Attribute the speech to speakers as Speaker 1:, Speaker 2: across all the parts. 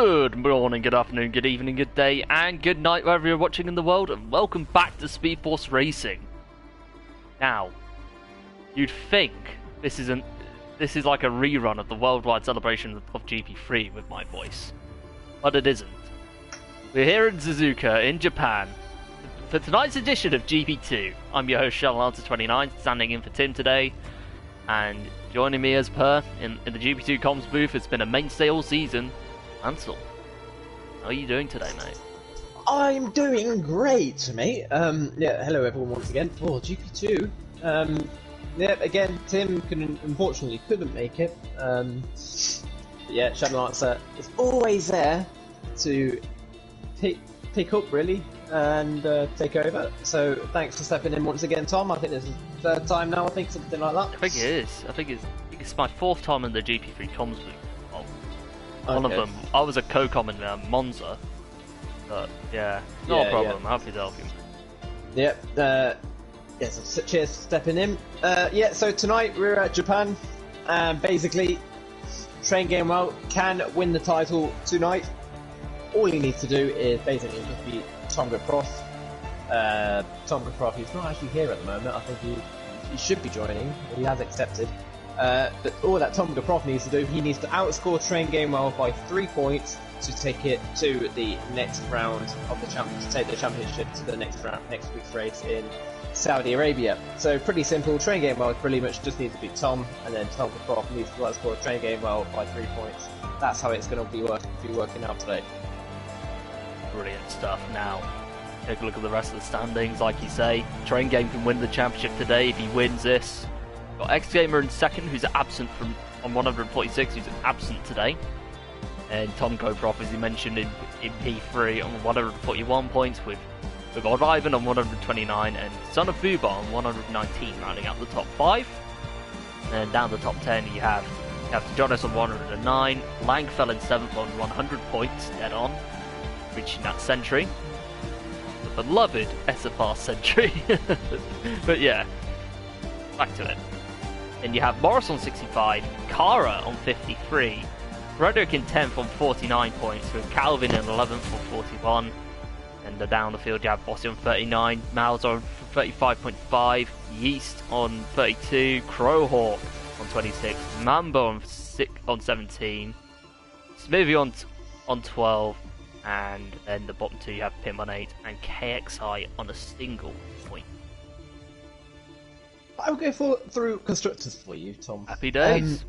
Speaker 1: Good morning, good afternoon, good evening, good day, and good night wherever you're watching in the world, and welcome back to Speed Force Racing. Now, you'd think this is like a rerun of the worldwide celebration of GP3 with my voice, but it isn't. We're here in Suzuka, in Japan, for tonight's edition of GP2. I'm your host, Shell29, standing in for Tim today, and joining me as per in the GP2 comms booth has been a mainstay all season, Ansel. How are you doing today, mate?
Speaker 2: I'm doing great, mate. Hello everyone once again for GP2. Again, Tim unfortunately couldn't make it. Shadow Lancer is always there to pick up, really, and take over. So thanks for stepping in once again, Tom. I think this is the third time now, something like that.
Speaker 1: I think it is. I think it's my fourth time in the GP3 comms booth. One of them, I was a co-com in Monza, but yeah, not a problem. I'm happy to help you.
Speaker 2: So cheers for stepping in. So tonight we're at Japan, and basically, Train Game Well can win the title tonight. All he needs to do is basically just beat Tom Prof. Tom Prof, he's not actually here at the moment. I think he should be joining. He has accepted. But all that Tom Prof needs to do, he needs to outscore Train Game Well by 3 points to take it to the next round of the championship, to take the championship to the next week's race in Saudi Arabia. So pretty simple. Train Game Well pretty much just needs to beat Tom, and then Tom Prof needs to outscore Train Game Well by 3 points. That's how it's going to be working out today.
Speaker 1: Brilliant stuff. Now, take a look at the rest of the standings. Like you say, Train Game can win the championship today if he wins this. Got X Gamer in second, who's absent on 146, who's absent today. And Tom Prof, as you mentioned, in P3 on 141 points, with God Ivan on 129 and Son of Fuba on 119, rounding out the top 5. And down the top 10, you have Jonas on 109, Lang fell in 7th on 100 points, dead on, reaching that century. The beloved SFR century. But yeah, back to it. Then you have Morris on 65, Kara on 53, Frederick in 10th on 49 points, with Calvin in 11th on 41. And down the field you have Bossy on 39, Miles on 35.5, Yeast on 32, Crowhawk on 26, Mambo on 17, Smithy on 12, and then the bottom two you have Pim on 8 and KXI on a single point.
Speaker 2: I'll go through constructors for you, Tom.
Speaker 1: Happy days.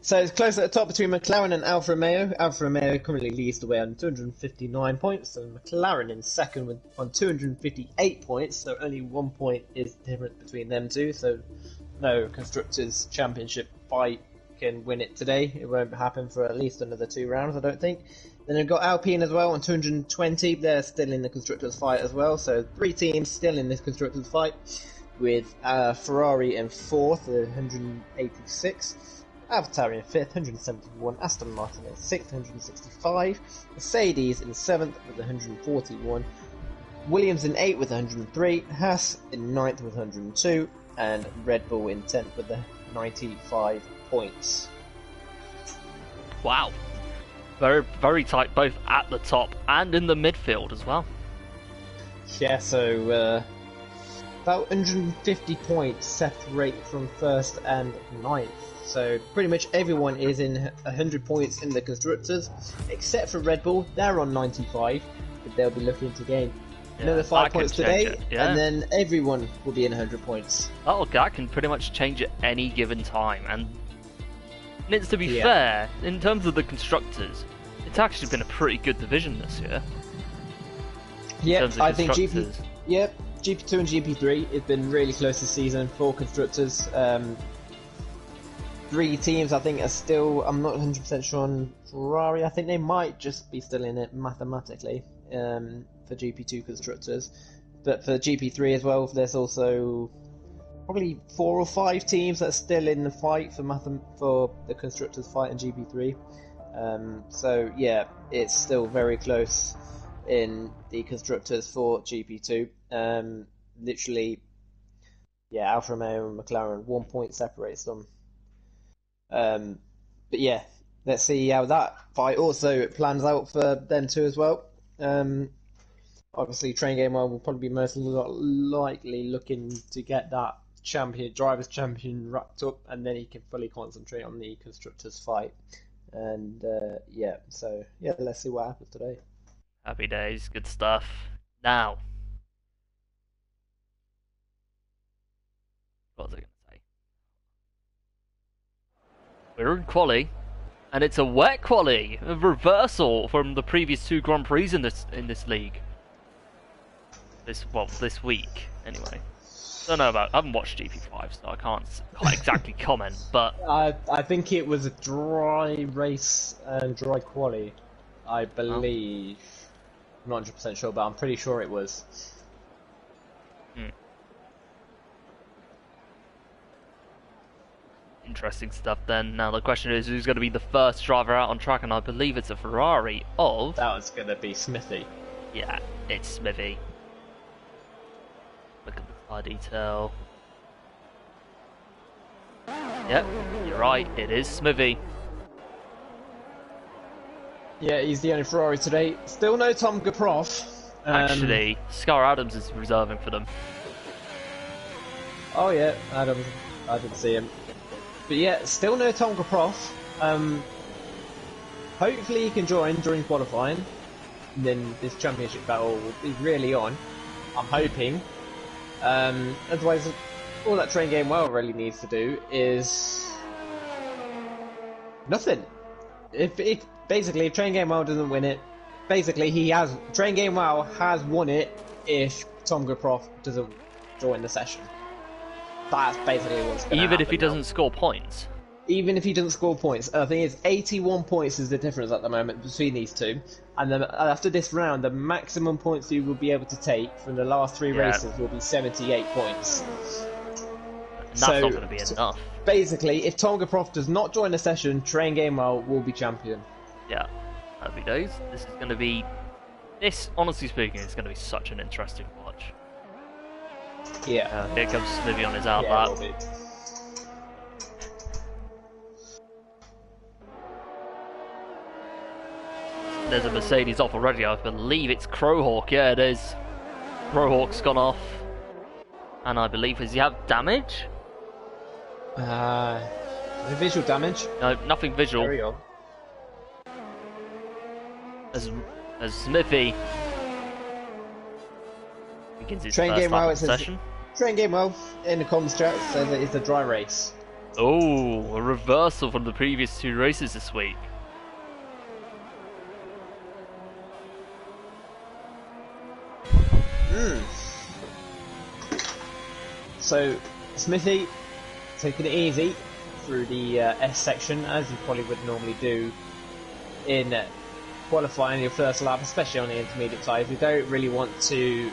Speaker 2: So it's close at the top between McLaren and Alfa Romeo. Alfa Romeo currently leads the way on 259 points, and McLaren in second on 258 points. So only 1 point is different between them two. So no Constructors' Championship fight can win it today. It won't happen for at least another 2 rounds, I don't think. Then we've got Alpine as well on 220. They're still in the Constructors' fight as well. So 3 teams still in this Constructors' fight, with Ferrari in 4th at 186, AlphaTauri in 5th, 171, Aston Martin in 6th, 165, Mercedes in 7th with 141, Williams in 8th with 103, Haas in 9th with 102, and Red Bull in 10th with 95 points.
Speaker 1: Wow. Very, very tight, both at the top and in the midfield as well.
Speaker 2: Yeah, so about 150 points separate from 1st and 9th. So pretty much everyone is in 100 points in the Constructors, except for Red Bull. They're on 95, but they'll be looking to gain another 5 points today, and then everyone will be in 100 points.
Speaker 1: That can pretty much change at any given time. And it's to be fair, in terms of the Constructors, it's actually been a pretty good division this year.
Speaker 2: Yeah, I think GP2 and GP3 has been really close this season for Constructors. 3 teams I think are still, I'm not 100% sure on Ferrari. I think they might just be still in it mathematically for GP2 Constructors. But for GP3 as well, there's also probably 4 or 5 teams that are still in the fight for the Constructors fight in GP3. So yeah, it's still very close in the Constructors for GP2. Literally, Alfa Romeo and McLaren, 1 point separates them. But yeah, let's see how that fight also plans out for them two as well. Obviously, Train Gamewell will probably be most likely looking to get that drivers' champion wrapped up, and then he can fully concentrate on the constructors' fight. And yeah, so yeah, let's see what happens today.
Speaker 1: Happy days, good stuff. Now, what was I going to say? We're in quali, and it's a wet quali, a reversal from the previous two Grand Prix in this league. This week anyway. Don't know about. I haven't watched GP5, so I can't exactly comment. But
Speaker 2: I think it was a dry race and dry quali, I believe. I'm not 100% sure, but I'm pretty sure it was.
Speaker 1: Interesting stuff then. Now the question is, who's going to be the first driver out on track? And I believe it's a Ferrari of...
Speaker 2: That was going to be Smithy.
Speaker 1: Yeah, it's Smithy. Look at the car detail. Yep, you're right, it is Smithy.
Speaker 2: Yeah, he's the only Ferrari today. Still no Tom Gaproff.
Speaker 1: Actually, Scar Adams is reserving for them.
Speaker 2: Oh yeah, Adams. I didn't see him. But yeah, still no Tom Gaproff. Hopefully he can join during qualifying. And then this championship battle will be really on. I'm hoping. Otherwise, all that Train Gamewell really needs to do is nothing. If basically, if Train Gamewell doesn't win it, basically Train Gamewell has won it if Tom Gaproff doesn't join the session. That's basically what's going to happen.
Speaker 1: Even if he doesn't score points?
Speaker 2: Even if he doesn't score points. I think it's 81 points is the difference at the moment between these two. And then after this round, the maximum points you will be able to take from the last three races will be 78 points.
Speaker 1: And that's not going to be enough.
Speaker 2: Basically, if Tom Gaproff does not join the session, Train Gamewell will be champion.
Speaker 1: Yeah, happy days. This is going to be... This, honestly speaking, is going to be such an interesting watch.
Speaker 2: Yeah.
Speaker 1: Here comes Smithy on his out lap. There's a Mercedes off already. I believe it's Crowhawk. Yeah, it is. Crowhawk's gone off. And I believe, does he have damage?
Speaker 2: Visual damage?
Speaker 1: No, nothing visual.
Speaker 2: Carry on.
Speaker 1: As Smithy begins his
Speaker 2: Train
Speaker 1: first lap
Speaker 2: Gamewell,
Speaker 1: of the session.
Speaker 2: Train Gamewell in the comms chat says that it's a dry race.
Speaker 1: Oh, a reversal from the previous two races this week.
Speaker 2: So, Smithy taking it easy through the S section, as you probably would normally do in qualifying your first lap, especially on the intermediate tyres. You don't really want to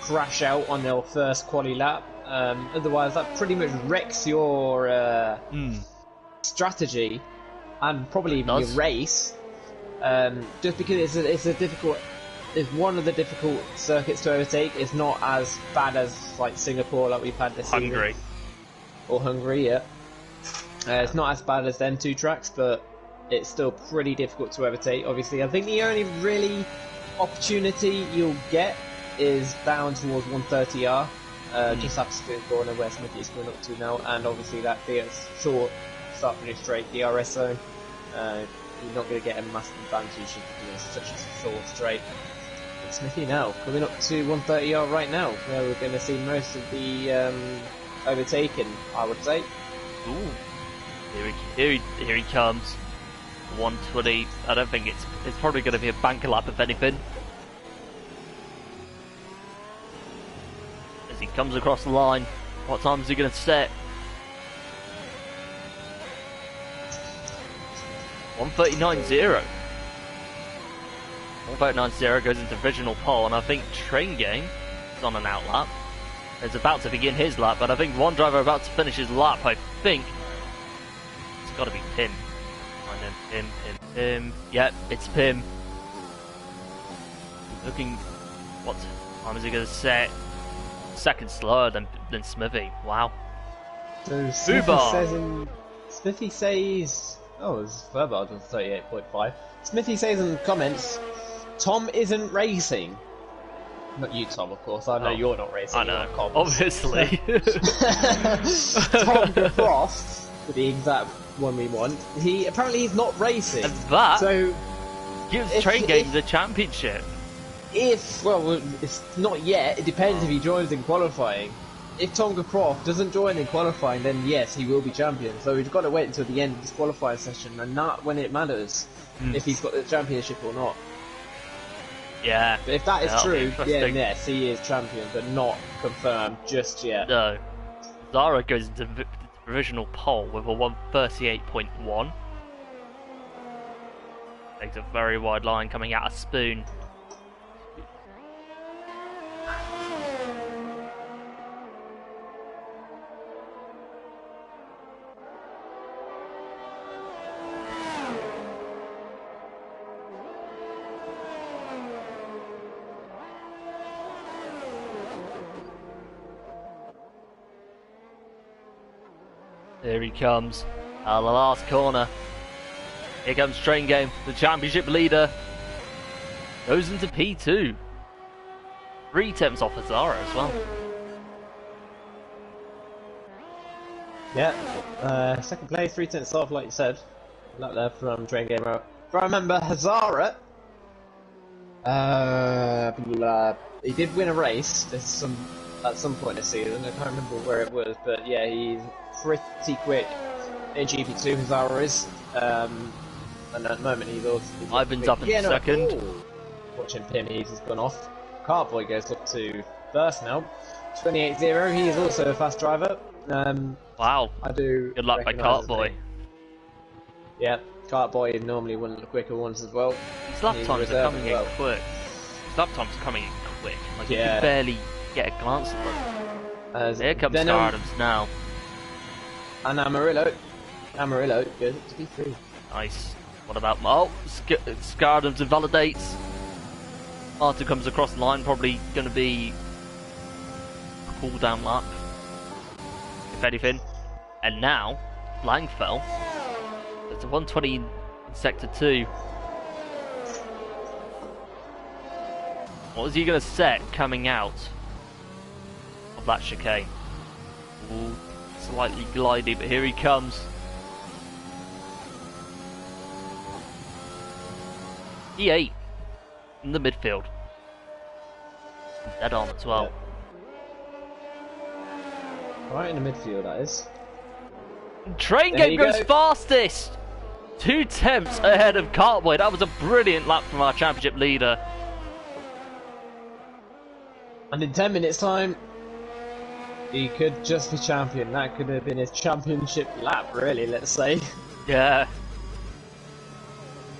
Speaker 2: crash out on your first quali lap, otherwise that pretty much wrecks your strategy and probably even your race. Just because it's one of the difficult circuits to overtake. It's not as bad as like Singapore, like we've had this
Speaker 1: Hungary.
Speaker 2: season. Or Hungary, yeah. It's not as bad as them two tracks, but it's still pretty difficult to overtake. Obviously, I think the only really opportunity you'll get is down towards 130R, just after the corner where Smithy is going up to now, and obviously that there's short, start finish straight DRS zone. You're not going to get a massive advantage if you're doing such a short straight. But Smithy now coming up to 130R right now, where we're going to see most of the overtaken, I would say.
Speaker 1: Ooh, here he comes. 120. I don't think it's probably going to be a banker lap if anything. As he comes across the line, what time is he going to set? 139.0. 139.0 goes into provisional pole, and I think Train Game is on an out lap. Is about to begin his lap, but I think one driver about to finish his lap. I think it's got to be Pim. Pim. Yep, it's Pim. Looking, what time is he going to set? Second slower than Smithy. Wow.
Speaker 2: So Smithy says Oh, it's further on 38.5. Smithy says in the comments, Tom isn't racing. Not you, Tom, of course. I know you're not racing.
Speaker 1: I know, obviously.
Speaker 2: Tom Croft, for the exact one we want, apparently he's not racing.
Speaker 1: And that
Speaker 2: so
Speaker 1: gives Train Game the championship.
Speaker 2: Well, it's not yet. It depends if he joins in qualifying. If Tonga Croft doesn't join in qualifying, then yes, he will be champion. So we've got to wait until the end of this qualifying session, and not when it matters if he's got the championship or not.
Speaker 1: Yeah.
Speaker 2: But if that is true, then yes, he is champion, but not confirmed just yet.
Speaker 1: No. Zara goes into the provisional pole with a 138.1. Takes a very wide line coming out of Spoon. Here he comes, out of the last corner. Here comes Train Game, the championship leader. Goes into P2. 3 temps off of Zara as well.
Speaker 2: Yeah, second place, 3 tenths off, like you said. Like there from Train Game. If I remember, Hazara, he did win a race. At some point this season. I can't remember where it was, but yeah, he's pretty quick in GP2. Hazara is, and at the moment he's also.
Speaker 1: Ivan's up in second.
Speaker 2: Watching him, he's just gone off. Cartboy goes up to first now. 28.0. He is also a fast driver.
Speaker 1: Wow.
Speaker 2: I do.
Speaker 1: Good luck by Cartboy.
Speaker 2: Yeah, Cartboy is normally one of the quicker ones as well.
Speaker 1: His lap times are coming in quick. His lap times are coming in quick. Like you can barely get a glance at them. Here comes Scar Adams now.
Speaker 2: And Amarillo goes up to P3.
Speaker 1: Nice. What about Scar Adams invalidates. Martin comes across the line, probably going to be a cool down lap, if anything. And now, Langfell. It's a 120 in Sector 2. What was he going to set coming out of that chicane? Ooh, slightly gliding, but here he comes. E8 in the midfield. Dead on as well.
Speaker 2: Yeah. Right in the midfield, that is.
Speaker 1: Train Game goes fastest! 2 temps ahead of Cartboy. That was a brilliant lap from our championship leader.
Speaker 2: And in 10 minutes time, he could just be champion. That could have been his championship lap, really, let's say.
Speaker 1: Yeah.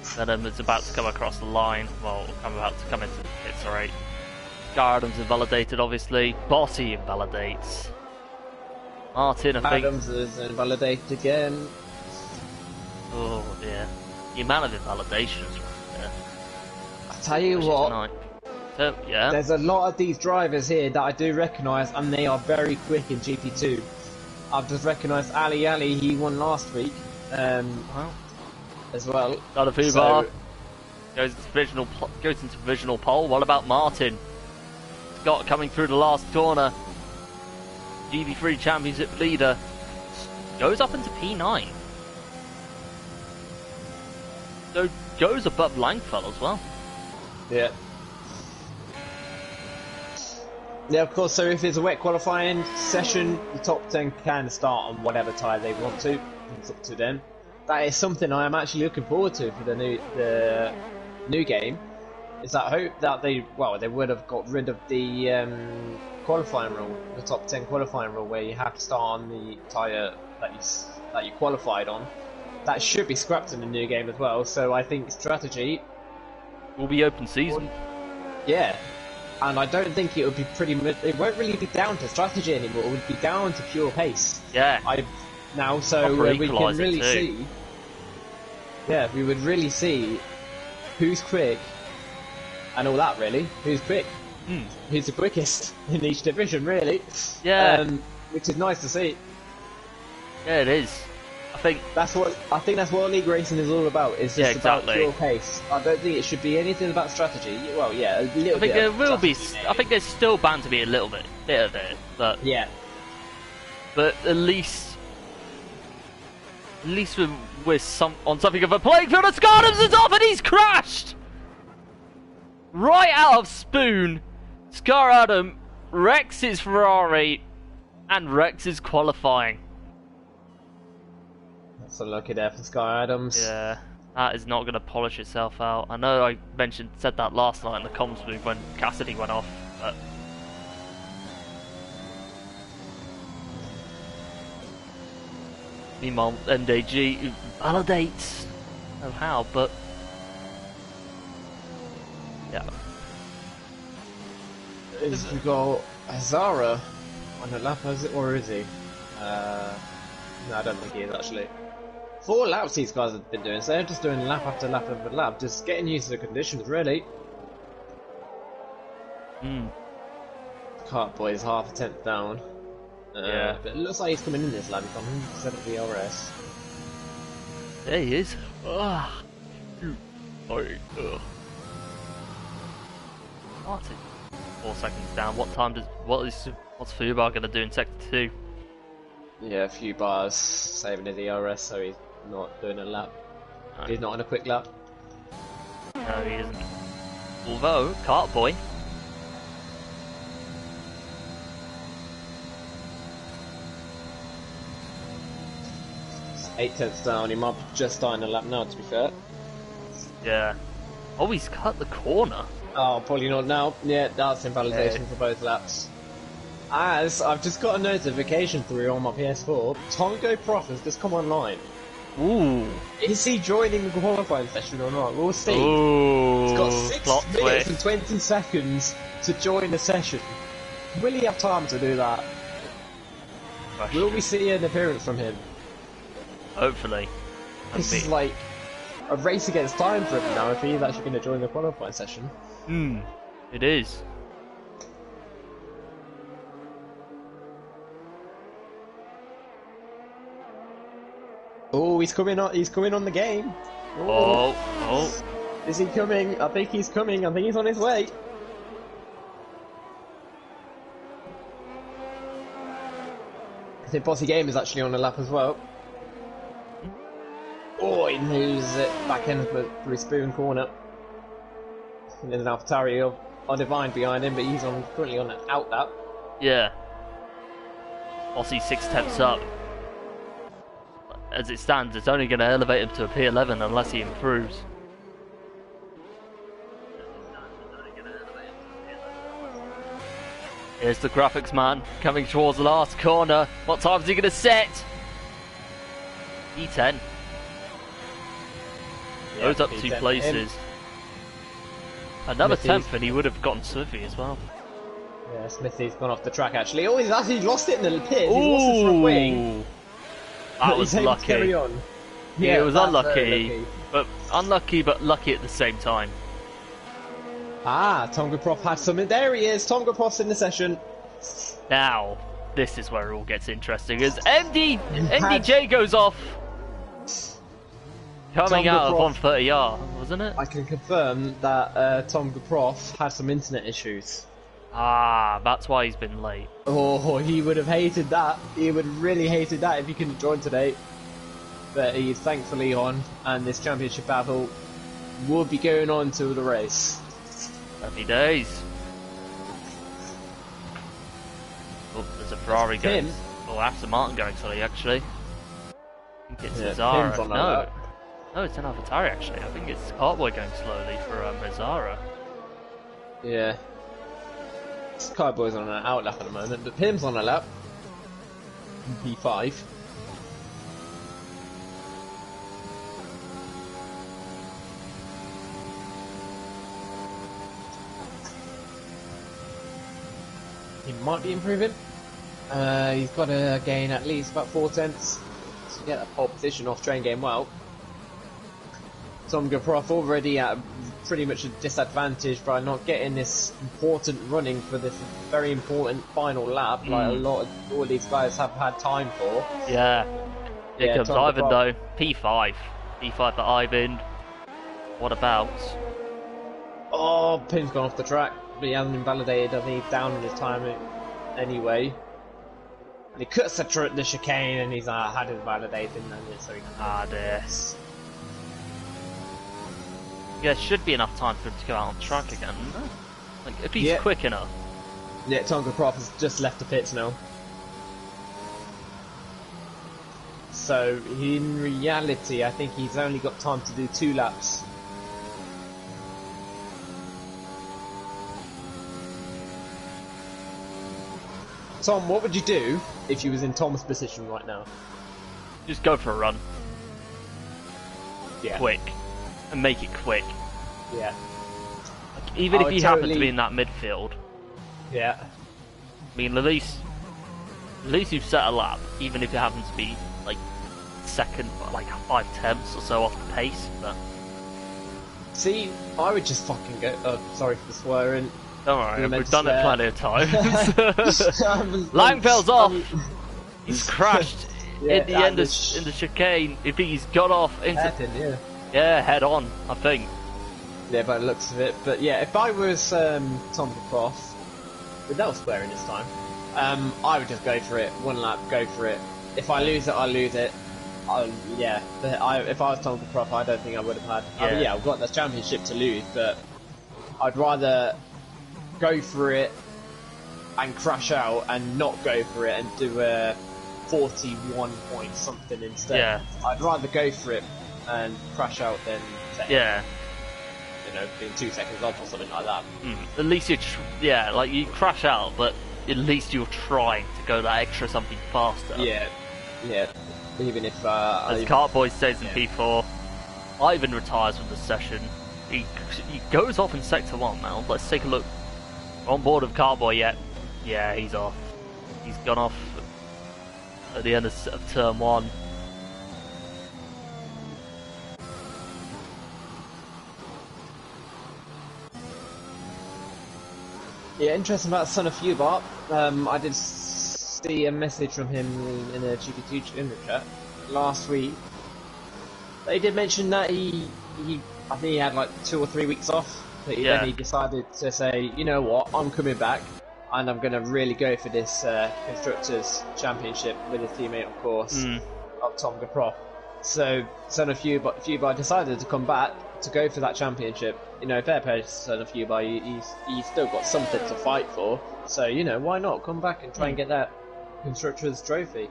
Speaker 1: Venom is about to come across the line. Well, I'm about to come into the pits, alright. Adams invalidated, obviously. Bossy invalidates. Martin, I think.
Speaker 2: Adams is invalidated again.
Speaker 1: Oh dear. The amount of invalidations right there.
Speaker 2: I tell you what.
Speaker 1: So, yeah.
Speaker 2: There's a lot of these drivers here that I do recognise, and they are very quick in GP2. I've just recognised Ali, he won last week. As well.
Speaker 1: Got a Fubar. Goes into provisional pole. What about Martin? Scott coming through the last corner. GP3 championship leader. Goes up into P9. So goes above Langfell as well.
Speaker 2: Yeah. Yeah, of course, so if it's a wet qualifying session, the top 10 can start on whatever tyre they want to. It's up to them. That is something I am actually looking forward to for the new game. Is that hope that they would have got rid of the qualifying rule, the top 10 qualifying rule, where you have to start on the tyre that you qualified on. That should be scrapped in the new game as well. So I think strategy
Speaker 1: will be open season.
Speaker 2: Yeah, and I don't think it would be it won't really be down to strategy anymore. It would be down to pure pace.
Speaker 1: Yeah.
Speaker 2: We can really see. Yeah, we would really see who's quick and all that. Really, who's quick, who's the quickest in each division. Really.
Speaker 1: Yeah.
Speaker 2: Which is nice to see.
Speaker 1: Yeah, it is.
Speaker 2: that's what league racing is all about. It's just about pure pace. I don't think it should be anything about strategy. Well, yeah, a little bit.
Speaker 1: There will be. I think there's still bound to be a little bit of it, but
Speaker 2: yeah.
Speaker 1: But at least we're on something of a playing field. Scardom's is off and he's crashed right out of Spoon. Scar Adam wrecks his Ferrari and wrecks his qualifying.
Speaker 2: That's unlucky there for Sky Adams.
Speaker 1: Yeah, that is not going to polish itself out. I know I said that last night in the comms booth when Cassidy went off, but meanwhile MDG validates how, but yeah.
Speaker 2: We've got Hazara on the lap, or is he? No, I don't think he is actually. 4 laps these guys have been doing, so they're just doing lap after lap after lap, just getting used to the conditions, really. Kart boy is half a tenth down.
Speaker 1: Yeah.
Speaker 2: But it looks like he's coming in this lap, he's on 170 RS.
Speaker 1: There he is. Martin. 4 seconds down. What's Fubar gonna do in sector 2?
Speaker 2: Yeah, a few bars saving the DRS, so he's not doing a lap. No. He's not on a quick lap.
Speaker 1: No, he isn't. Although, Kart Boy. It's
Speaker 2: 8 tenths down, he might be just starting a lap now, to be fair.
Speaker 1: Yeah. Oh, he's cut the corner.
Speaker 2: Oh, probably not now. Yeah, that's invalidation for both laps. As I've just got a notification through on my PS4, Tongo Prof has just come online.
Speaker 1: Ooh.
Speaker 2: Is he joining the qualifying session or not? We'll see.
Speaker 1: Ooh.
Speaker 2: He's got 6 minutes and 20 seconds to join the session. Will he have time to do that? Will we see an appearance from him?
Speaker 1: Hopefully.
Speaker 2: This is like a race against time for him now if he's actually going to join the qualifying session.
Speaker 1: It is.
Speaker 2: Oh, he's coming on the game.
Speaker 1: Oh.
Speaker 2: Is he coming? I think he's coming. I think he's on his way. I think Bossy Game is actually on the lap as well. Oh, he moves it back in through Spoon corner. And there's an AlphaTauri on Divine behind him, but he's currently on an out lap.
Speaker 1: Yeah. Bossy 6 tenths up. As it stands, it's only going to elevate him to a P11 unless he improves. Here's the graphics man coming towards the last corner. What time is he going to set? E10. Goes up 2 places. Another 10th and he would have gotten Swiffy as well.
Speaker 2: Yeah, Smithy's gone off the track actually. Oh, he's actually lost it in the pit. He's lost his front wing.
Speaker 1: That was lucky.
Speaker 2: Carry on.
Speaker 1: Yeah, it was unlucky, but lucky at the same time.
Speaker 2: Ah, Tonga Prof has something. There he is. Tonga Prof's in the session.
Speaker 1: Now, this is where it all gets interesting. As MDJ goes off, coming
Speaker 2: Tonga
Speaker 1: out
Speaker 2: Prof,
Speaker 1: of 130R, wasn't it?
Speaker 2: I can confirm that Tonga Prof had some internet issues.
Speaker 1: Ah, that's why he's been late.
Speaker 2: Oh, he would have hated that. He would have really hated that if he couldn't join today. But he's thankfully on, and this championship battle will be going on to the race.
Speaker 1: Happy days. Oh, there's a Ferrari going. Oh, Aston Martin going, sorry, actually. I think it's Hazara. No, it's an AlphaTauri actually. I think it's Cartboy going slowly for Hazara.
Speaker 2: Yeah. Skyboy's on an out lap at the moment, but Pim's on a lap. P5. He might be improving. He's got to gain at least about 4 tenths to get a pole position off train game well. Tonga Prof already at pretty much a disadvantage by not getting this important running for this very important final lap, like all these guys have had time for.
Speaker 1: Yeah. Here comes
Speaker 2: Tom
Speaker 1: Ivan
Speaker 2: Prop.
Speaker 1: though. P5. P5 for Ivan. What about?
Speaker 2: Oh, Pin's gone off the track, but he hasn't invalidated. I think he's down in his time anyway. And he cuts the chicane, and he's had it validated, and so he can.
Speaker 1: Ah, dear. Yeah, should be enough time for him to go out on track again. Like, if he's quick enough.
Speaker 2: Yeah, Tonga Prof has just left the pits now. So, in reality, I think he's only got time to do 2 laps. Tom, what would you do if you was in Tom's position right now?
Speaker 1: Just go for a run.
Speaker 2: Yeah.
Speaker 1: Quick. And make it quick.
Speaker 2: Yeah.
Speaker 1: Like, even if you happen to be in that midfield.
Speaker 2: Yeah.
Speaker 1: I mean, at least you've set a lap, even if you happen to be like second, like 5/10 or so off the pace. But
Speaker 2: see, I would just fucking go. Oh, sorry for the swearing.
Speaker 1: Don't worry, we've done it plenty of times.
Speaker 2: Langfell's
Speaker 1: Langfell's off. He's crashed in the end in the chicane. If he's got off into head on, I think.
Speaker 2: Yeah, by the looks of it. But yeah, if I was Tom Cross, without swearing this time, I would just go for it. 1 lap, go for it. If I lose it, I lose it. Yeah, but if I was Tom Cross, I don't think I would have had. I mean, yeah, I've got the championship to lose, but I'd rather go for it and crash out and not go for it and do a 41 point something instead.
Speaker 1: Yeah.
Speaker 2: I'd rather go for it and crash out than being 2 seconds off or something like that.
Speaker 1: At least like you crash out, but at least you're trying to go that extra something faster.
Speaker 2: Yeah. Even if
Speaker 1: as Cartboy stays in P4, Ivan retires from the session. He goes off in sector 1 now. Let's take a look. On board of Cartboy yet? Yeah, he's off. He's gone off at the end of turn 1.
Speaker 2: Yeah, interesting about Son of Fubart. I did see a message from him in a GP2 in the chat last week. They did mention that I think he had like 2 or 3 weeks off. But then he decided to say, you know what, I'm coming back and I'm going to really go for this Constructors' Championship with his teammate, of course, of Tom Gaprof. So, Son of Fubar decided to come back to go for that championship. You know, fair play to Son of Fubar, he's still got something to fight for. So, you know, why not come back and try and get that Constructors' trophy?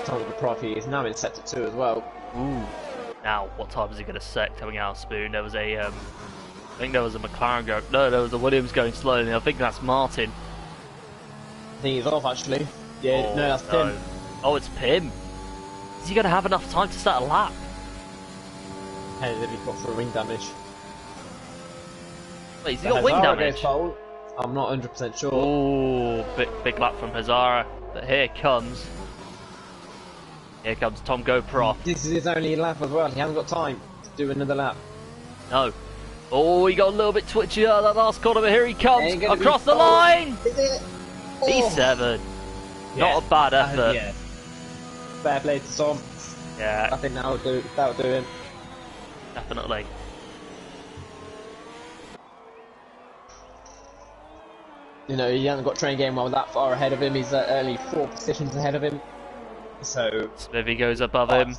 Speaker 2: Tom Gaprof is now in sector 2 as well.
Speaker 1: Ooh. Now, what time is he going to set coming out of Spoon? There was a, I think there was a McLaren go. No, there was a Williams going slowly. I think that's Martin.
Speaker 2: I think he's off actually. Yeah, no, that's Pim.
Speaker 1: Oh, it's Pim. Is he going to have enough time to start a lap?
Speaker 2: Hey, did he got for wing damage?
Speaker 1: Wait, has he got wing damage?
Speaker 2: I'm not 100% sure.
Speaker 1: Oh, big lap from Hazara. But here comes Tom GoPro.
Speaker 2: This is his only lap as well. He hasn't got time to do another lap.
Speaker 1: No. Oh, he got a little bit twitchy at that last corner, but here he comes across the line.
Speaker 2: Is it?
Speaker 1: P7. Not a bad effort.
Speaker 2: Yeah. Fair play to Tom.
Speaker 1: Yeah.
Speaker 2: I think that'll do him.
Speaker 1: Definitely.
Speaker 2: You know, he hasn't got train game well that far ahead of him. He's only 4 positions ahead of him. So
Speaker 1: Smithy goes above him.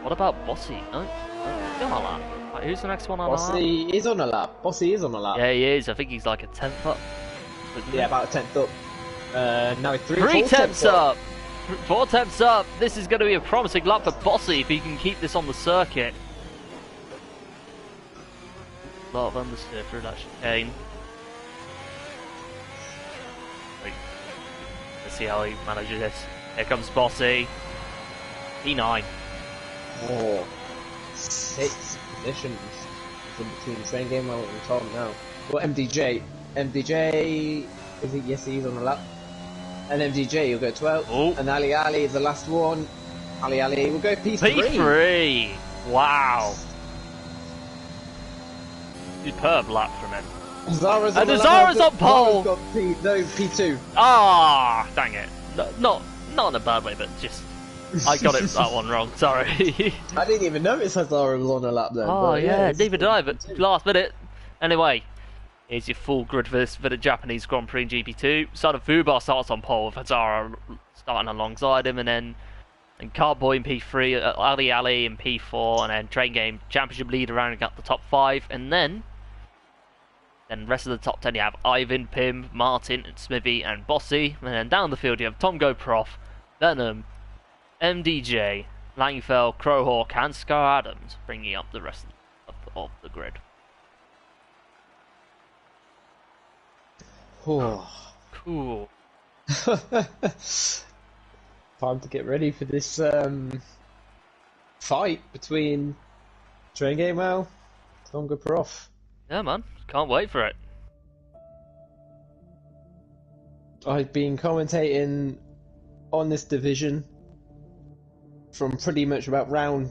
Speaker 1: What about Bossy? No, he's on a lap. Right, who's the next one on a lap?
Speaker 2: Bossy is on a lap. Bossy is on a lap.
Speaker 1: Yeah, he is. I think he's like a 10th up.
Speaker 2: Yeah, about a 10th up. Now he's
Speaker 1: 3 tenths up. 4 tenths up. This is going to be a promising lap for Bossy if he can keep this on the circuit. A lot of understeer through that chicane. Let's see how he manages this. Here comes Bossy. P9.
Speaker 2: Oh, 6 positions in between train game and Tom now. Well, MDJ. MDJ, is it? Yes, he's on the lap. And MDJ will go 12.
Speaker 1: Oh.
Speaker 2: And Ali is the last one. Ali will go P3.
Speaker 1: P3. Wow. Superb lap from him.
Speaker 2: Zara's
Speaker 1: And
Speaker 2: on
Speaker 1: Zara's on pole!
Speaker 2: Got P2.
Speaker 1: Ah, dang it. No, not in a bad way, but just... I got that one wrong, sorry.
Speaker 2: I didn't even notice Zara was on a lap then.
Speaker 1: Oh, yeah,
Speaker 2: neither
Speaker 1: did I, but last minute. Anyway, here's your full grid for the Japanese Grand Prix in GP2. Sada Fubar starts on pole with Zara starting alongside him, and then Cartboy in P3, Ali in P4, and then Train Game Championship leader rounding up the top 5, and then the rest of the top 10 you have Ivan, Pim, Martin, and Smithy, and Bossy, and then down the field you have Tom Go Prof, Venom, MDJ, Langfell, Crowhawk, and Scar Adams, bringing up the rest of the grid. Cool.
Speaker 2: Time to get ready for this fight between Train Game Well, Tonga Prof.
Speaker 1: Yeah, man. Can't wait for it.
Speaker 2: I've been commentating on this division from pretty much about round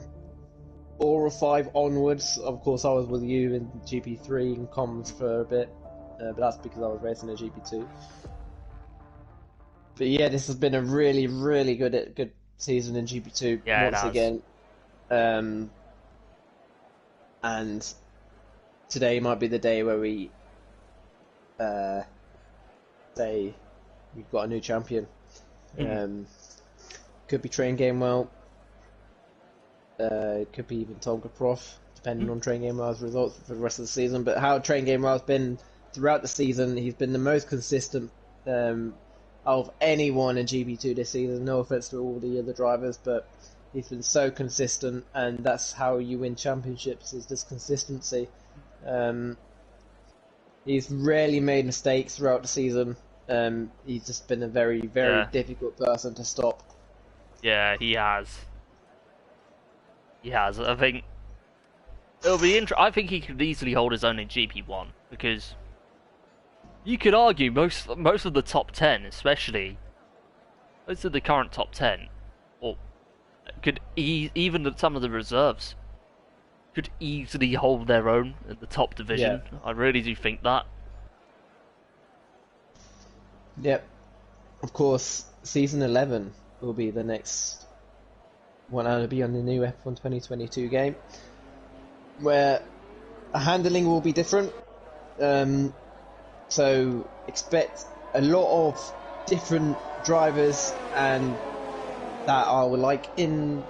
Speaker 2: 4 or 5 onwards. Of course, I was with you in GP3 and comms for a bit, but that's because I was racing in GP2. But yeah, this has been a really, really good season in GP2 once again. And today might be the day where we say we've got a new champion. Could be Train Game Well. It could be even Tonga Prof, depending on Train Game Well's results for the rest of the season. But how Train Game Well's been throughout the season, he's been the most consistent of anyone in GP2 this season. No offense to all the other drivers, but he's been so consistent, and that's how you win championships, is this consistency. He's rarely made mistakes throughout the season. He's just been a very, very difficult person to stop.
Speaker 1: Yeah, he has. I think it'll be I think he could easily hold his own in GP1, because you could argue most of the top 10, especially most of the current top 10, or could even some of the reserves could easily hold their own in the top division. Yeah. I really do think that.
Speaker 2: Yep. Of course, season 11 will be the next one. It'll be on the new F1 2022 game, where handling will be different. So expect a lot of different drivers, and that are like in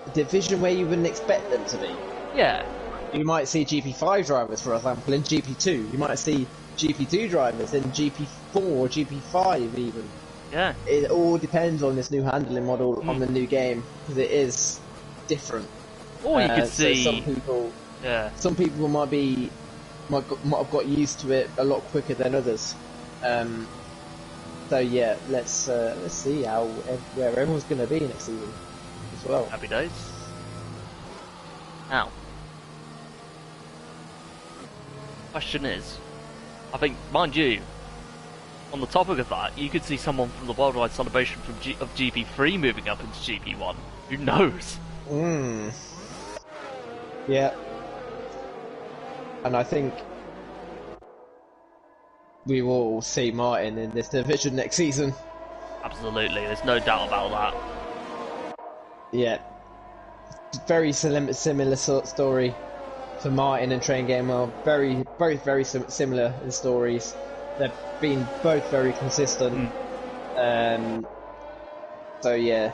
Speaker 2: a division where you wouldn't expect them to be.
Speaker 1: Yeah.
Speaker 2: You might see GP5 drivers, for example, in GP2. You might see GP2 drivers in GP4 or GP5 even.
Speaker 1: Yeah.
Speaker 2: It all depends on this new handling model on the new game, because it is different.
Speaker 1: Or you could see
Speaker 2: some people might have got used to it a lot quicker than others. So yeah, let's see where everyone's going to be next season as well.
Speaker 1: Happy days. Now, question is, I think, mind you, on the topic of that, you could see someone from the Worldwide Celebration of GP3 moving up into GP1. Who knows?
Speaker 2: Yeah. And I think we will see Martin in this division next season.
Speaker 1: Absolutely, there's no doubt about that.
Speaker 2: Yeah. Very similar story for Martin and Train Game Well. Both very similar in stories. They've been both very consistent. So yeah.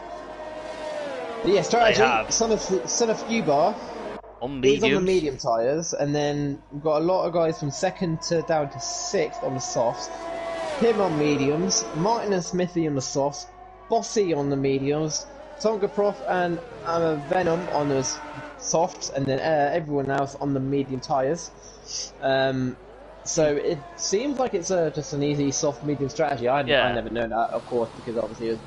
Speaker 2: But yeah, strategy. Son of Fubar. He's on the medium tyres, and then we've got a lot of guys from 2nd down to 6th on the softs. Him on mediums, Martin and Smithy on the softs, Bossy on the mediums, Tonga Prof and Venom on the softs, and then everyone else on the medium tyres. So it seems like it's just an easy soft medium strategy. I never known that, of course, because obviously it was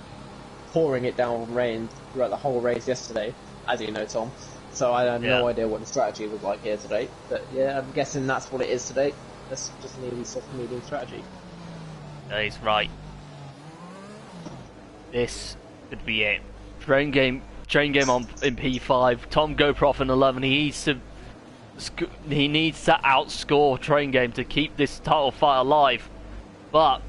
Speaker 2: pouring it down with rain throughout the whole race yesterday, as you know, Tom. So I have no idea what the strategy was like here today. But yeah, I'm guessing that's what it is today. That's just an easy soft medium strategy.
Speaker 1: That is right. This could be it. Train game on in P5. Tom GoProf in 11. He needs to he needs to outscore Train Game to keep this title fight alive. But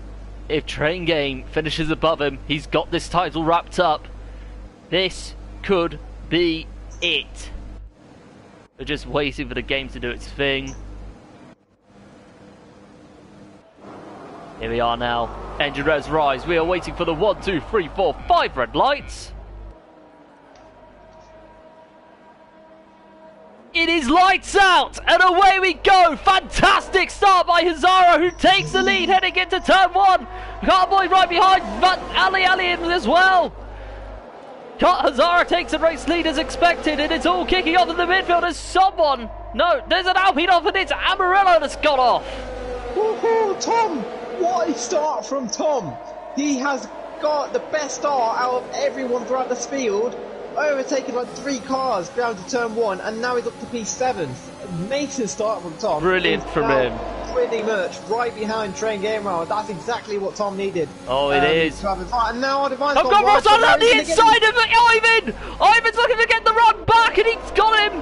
Speaker 1: if Train Game finishes above him, he's got this title wrapped up. This could be it. We're just waiting for the game to do its thing. Here we are now. Engine revs rise. We are waiting for the 1, 2, 3, 4, 5 red lights. It is lights out, and away we go! Fantastic start by Hazara, who takes the lead heading into turn 1. Carboy right behind, but Ali as well. Hazara takes the race lead as expected, and it's all kicking off in the midfield as someone... No, there's an Alpine off, and it's Amarillo that's got off.
Speaker 2: Woohoo, Tom! What a start from Tom! He has got the best start out of everyone throughout this field. Overtaken like 3 cars down to turn 1, and now he's up to P7th. Amazing start from Tom.
Speaker 1: Brilliant from him.
Speaker 2: Pretty much right behind Train Game Round. That's exactly what Tom needed.
Speaker 1: Oh, it is.
Speaker 2: And now Divine's
Speaker 1: I've got Ross on the inside of Ivan! Ivan's looking to get the run back, and he's got him!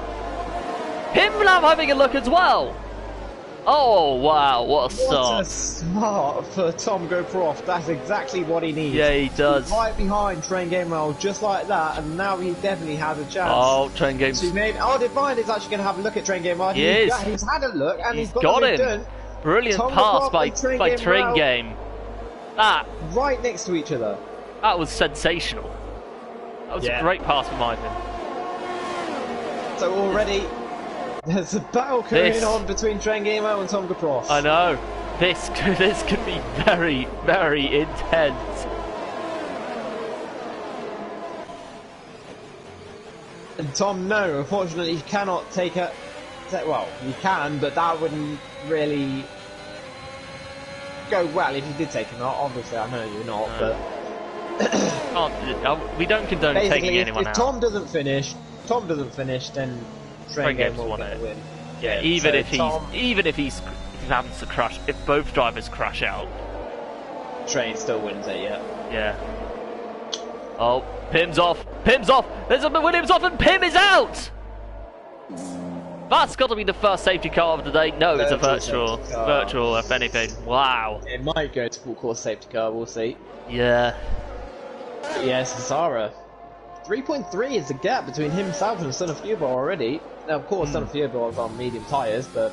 Speaker 1: Pimlam having a look as well. Oh, wow, what a start.
Speaker 2: What a start for Tom GoProf. That's exactly what he needs.
Speaker 1: Yeah, he does.
Speaker 2: Right behind Train Game Round, just like that, and now he definitely has a chance.
Speaker 1: Oh, Train Game.
Speaker 2: Divine is actually going to have a look at Train Game Round.
Speaker 1: He is.
Speaker 2: He's had a look, and he's
Speaker 1: got
Speaker 2: it
Speaker 1: him.
Speaker 2: done.
Speaker 1: Brilliant
Speaker 2: Tom
Speaker 1: pass by
Speaker 2: Train
Speaker 1: Train Game. That
Speaker 2: right next to each other.
Speaker 1: That was sensational. That was a great pass from Ivan.
Speaker 2: So already there's a battle going on between Train Game Round and Tom GoProf.
Speaker 1: I know. This could be very, very intense.
Speaker 2: And Tom, no, unfortunately, he cannot take it. Well, you can, but that wouldn't really go well if you did take him out. Obviously, I know you're not,
Speaker 1: but we don't condone taking anyone out.
Speaker 2: If Tom doesn't finish, then Train Game will get the win.
Speaker 1: Yeah, even if he's having to crash, if both drivers crash out,
Speaker 2: Train still wins it.
Speaker 1: Yeah. Oh, Pim's off. There's a Williams off, and Pim is out. That's got to be the first safety car of the day. No, it's a virtual, if anything. Wow.
Speaker 2: It might go to full course safety car, we'll see.
Speaker 1: Yeah.
Speaker 2: But yes, Hazara. 3.3 is the gap between himself and Son of Fubar already. Now, of course, Son of Fubar is on medium tyres, but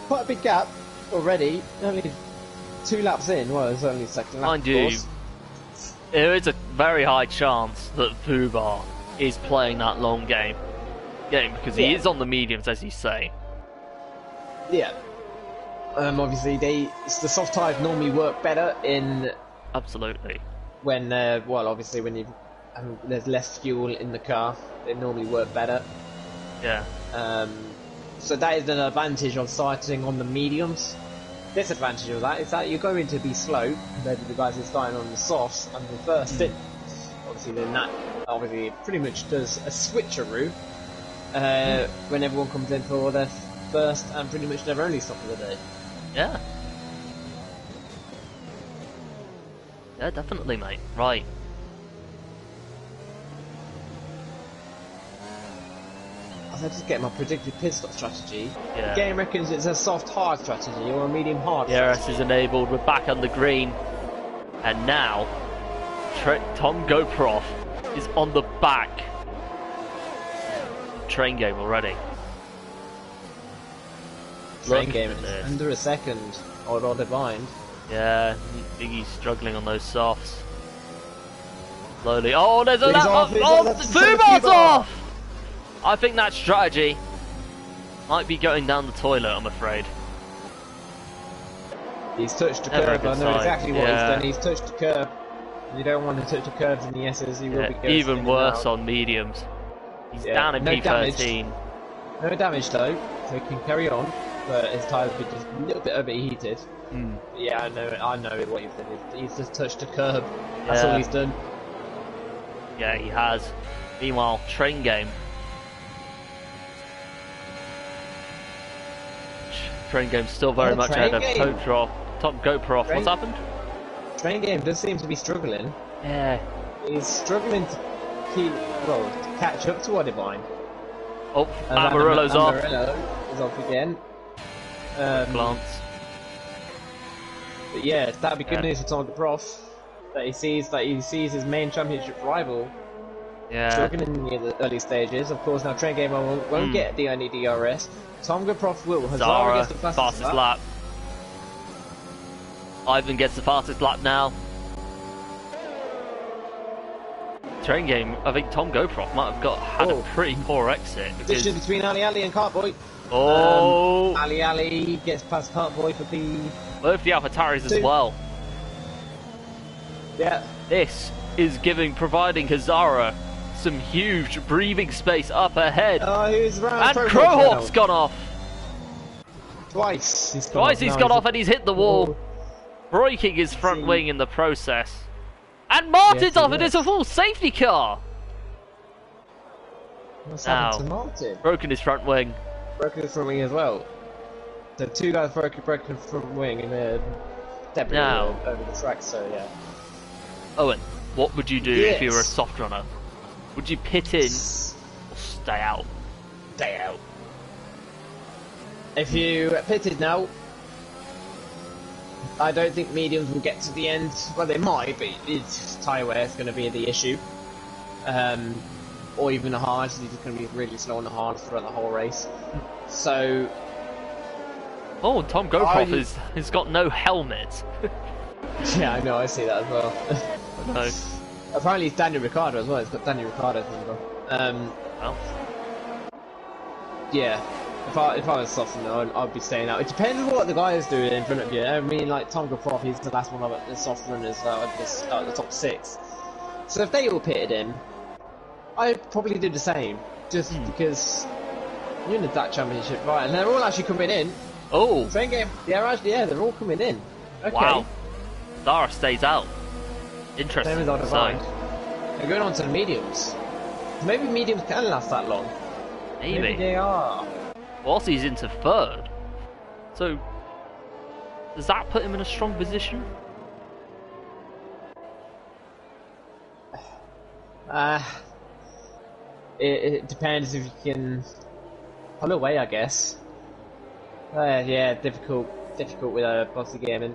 Speaker 2: quite a big gap already. Only 2 laps in. Well, it's only second lap,
Speaker 1: Mind you, there is a very high chance that Fubar is playing that long game because he is on the mediums, as you say.
Speaker 2: Yeah. Obviously, the soft tyres normally work better in.
Speaker 1: Absolutely.
Speaker 2: When obviously when there's less fuel in the car, they normally work better.
Speaker 1: Yeah.
Speaker 2: So that is an advantage of starting on the mediums. Disadvantage of that is that you're going to be slow compared to the guys who are starting on the softs and the first stint. Obviously, then that pretty much does a switcheroo when everyone comes in for their first and pretty much their only stop of the day.
Speaker 1: Yeah. Yeah, definitely, mate. Right.
Speaker 2: I just get my predicted pit stop strategy.
Speaker 1: Yeah.
Speaker 2: The game reckons it's a soft hard strategy or a medium hard.
Speaker 1: DRS is enabled. We're back on the green, and now Tom GoProf is on the back. Train Game already.
Speaker 2: Train Game is under a second. Or Divine.
Speaker 1: Yeah, Iggy's struggling on those softs. Slowly. Oh, there's a lap off. Oh, Fubar's off! I think that strategy might be going down the toilet, I'm afraid.
Speaker 2: He's touched the curb. I know exactly what he's done. He's touched the curb. You don't want to touch the curbs in the S's. He will be
Speaker 1: even worse on mediums. He's down in P13.
Speaker 2: No damage though, so he can carry on. But his tyres have been just a little bit overheated. Yeah, I know what he's done. He's just touched the curb. That's all he's done.
Speaker 1: Yeah, he has. Meanwhile, Train Game. Train Game still very much ahead of Tom GoProf. What's happened?
Speaker 2: Train Game does seem to be struggling.
Speaker 1: Yeah.
Speaker 2: He's struggling to catch up to Divine.
Speaker 1: Oh, Amarillo's off.
Speaker 2: Amarillo is off again.
Speaker 1: Glance.
Speaker 2: But yeah, that'd be good news for Tonga Prof. That he sees his main championship rival struggling in the early stages. Of course, now Train Gamer won't get the only DRS. Tonga Prof will. Hazara gets the fastest lap.
Speaker 1: Ivan gets the fastest lap now. Train Game, I think Tom GoProf might have had a pretty poor exit.
Speaker 2: This is between Ali and Cartboy.
Speaker 1: Oh!
Speaker 2: Ali gets past Cartboy for the...
Speaker 1: Both the AlphaTauris as well.
Speaker 2: Yeah.
Speaker 1: This is providing Hazara some huge breathing space up ahead.
Speaker 2: Oh, who's around?
Speaker 1: And Crowhawk's gone off.
Speaker 2: Twice he's
Speaker 1: gone off and he's hit the wall. Breaking his front wing in the process. And Martin's off and it's a full safety car.
Speaker 2: What's happened to Martin?
Speaker 1: Broken his front wing.
Speaker 2: Broken his front wing as well. So two guys broken front wing and they're debris over the track, so yeah.
Speaker 1: Owen, what would you do if you were a soft runner? Would you pit in or stay out?
Speaker 2: Stay out. If you pitted now, I don't think mediums will get to the end. Well, they might, but it's tyre wear is going to be the issue. Or even the hards, he's going to be really slow on the hards throughout the whole race. So...
Speaker 1: Oh, Tom GoProf has got no helmet.
Speaker 2: Yeah, I know, I see that as well.
Speaker 1: No.
Speaker 2: Apparently it's Daniel Ricciardo as well, it's got Daniel Ricciardo's number.
Speaker 1: Well.
Speaker 2: Yeah. If I was soft runner, I'd be staying out. It depends what the guy is doing in front of you. I mean, like Tom Prof, he's the last one of the soft runners out the top 6. So if they all pitted him, I'd probably do the same. Just because you're in the DAC championship, right? And they're all actually coming in.
Speaker 1: Oh,
Speaker 2: Train Game. They're all coming in. Okay.
Speaker 1: Wow. Zara stays out. Interesting.
Speaker 2: Same as I designed. They're going on to the mediums. Maybe mediums can last that long. Maybe they are.
Speaker 1: Whilst he's into 3rd. So, does that put him in a strong position?
Speaker 2: It depends if you can pull away, I guess. Yeah, difficult with bossy gaming.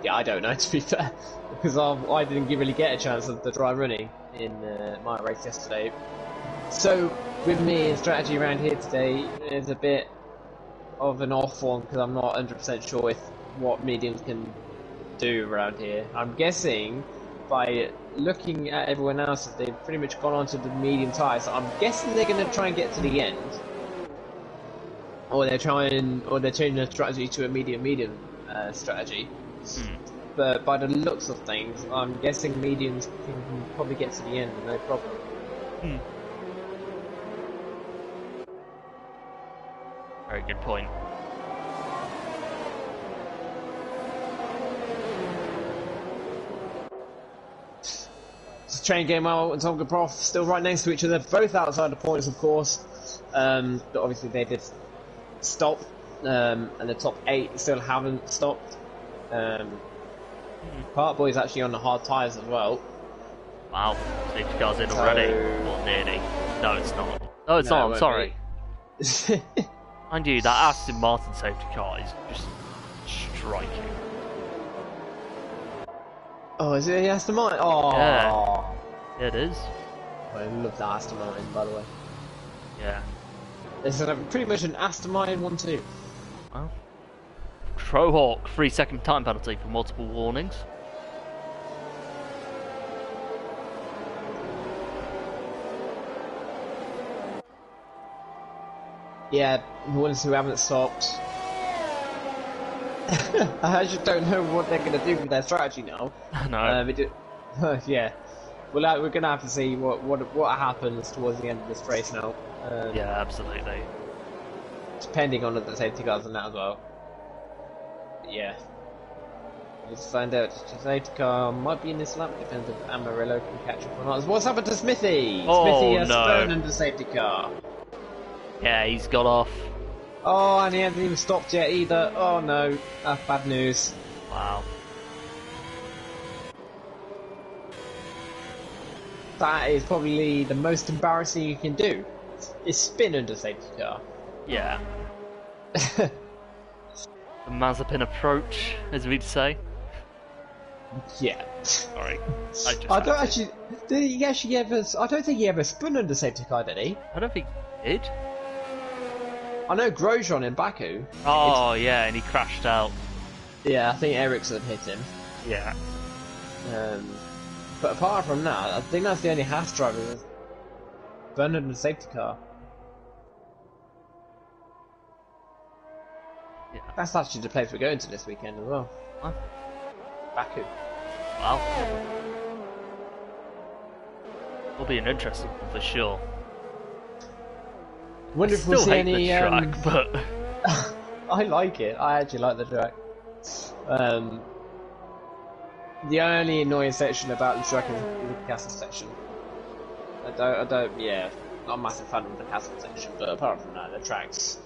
Speaker 2: Yeah, I don't know, to be fair, because I didn't really get a chance of the dry running in my race yesterday. So, with me, strategy around here today is a bit of an off one, because I'm not 100% sure what mediums can do around here. I'm guessing, by looking at everyone else, that they've pretty much gone on to the medium tyres, so I'm guessing they're going to try and get to the end. Or they're changing their strategy to a medium strategy. But by the looks of things, I'm guessing mediums can probably get to the end, no problem.
Speaker 1: Very good point.
Speaker 2: So Train Game Out and Tonga Prof still right next to each other, both outside the points, of course. But obviously they did stop, and the top 8 still haven't stopped. Cartboy's actually on the hard tyres as well.
Speaker 1: Wow, safety car's in already. Well, nearly. No, it's not. Oh, it's not, I'm sorry. Mind you, that Aston Martin safety car is just striking.
Speaker 2: Oh, is it Aston Martin? Oh,
Speaker 1: yeah, it is.
Speaker 2: I love that Aston Martin, by the way.
Speaker 1: Yeah.
Speaker 2: It's pretty much an Aston Martin 1-2.
Speaker 1: Well, Crowhawk, 3-second time penalty for multiple warnings.
Speaker 2: Yeah, the ones who haven't stopped. I just don't know what they're going to do with their strategy now.
Speaker 1: No.
Speaker 2: Yeah. Well, we're going to have to see what happens towards the end of this race now.
Speaker 1: Yeah, absolutely.
Speaker 2: Depending on the safety cars and that as well. But yeah. We'll just find out. The safety car might be in this lap. Depends if Amarillo can catch up or not. What's happened to Smithy?
Speaker 1: Oh,
Speaker 2: Smithy has
Speaker 1: no.
Speaker 2: thrown under the safety car.
Speaker 1: Yeah, he's got off.
Speaker 2: Oh, and he hasn't even stopped yet either. Oh no, that's bad news.
Speaker 1: Wow.
Speaker 2: that is probably the most embarrassing you can do. Is spin under safety car.
Speaker 1: Yeah. The Mazepin approach, as we'd say.
Speaker 2: Yeah.
Speaker 1: Sorry.
Speaker 2: I don't actually. Did he actually ever? I don't think he ever spun under safety car, did he?
Speaker 1: I don't think he did.
Speaker 2: I know Grosjean in Baku.
Speaker 1: Oh, yeah, and he crashed out.
Speaker 2: Yeah, I think Ericsson hit him.
Speaker 1: Yeah.
Speaker 2: But apart from that, I think that's the only Haas driver that's spun under safety car.
Speaker 1: Yeah.
Speaker 2: That's actually the place we're going to this weekend as well.
Speaker 1: Huh?
Speaker 2: Baku.
Speaker 1: Wow. Will be an interesting one for sure.
Speaker 2: Wonder if we'll
Speaker 1: Still
Speaker 2: see
Speaker 1: hate
Speaker 2: any.
Speaker 1: the track, but
Speaker 2: I like it. I actually like the track. The only annoying section about the track is the castle section. I don't. Yeah, not a massive fan of the castle section, but apart from that, the track's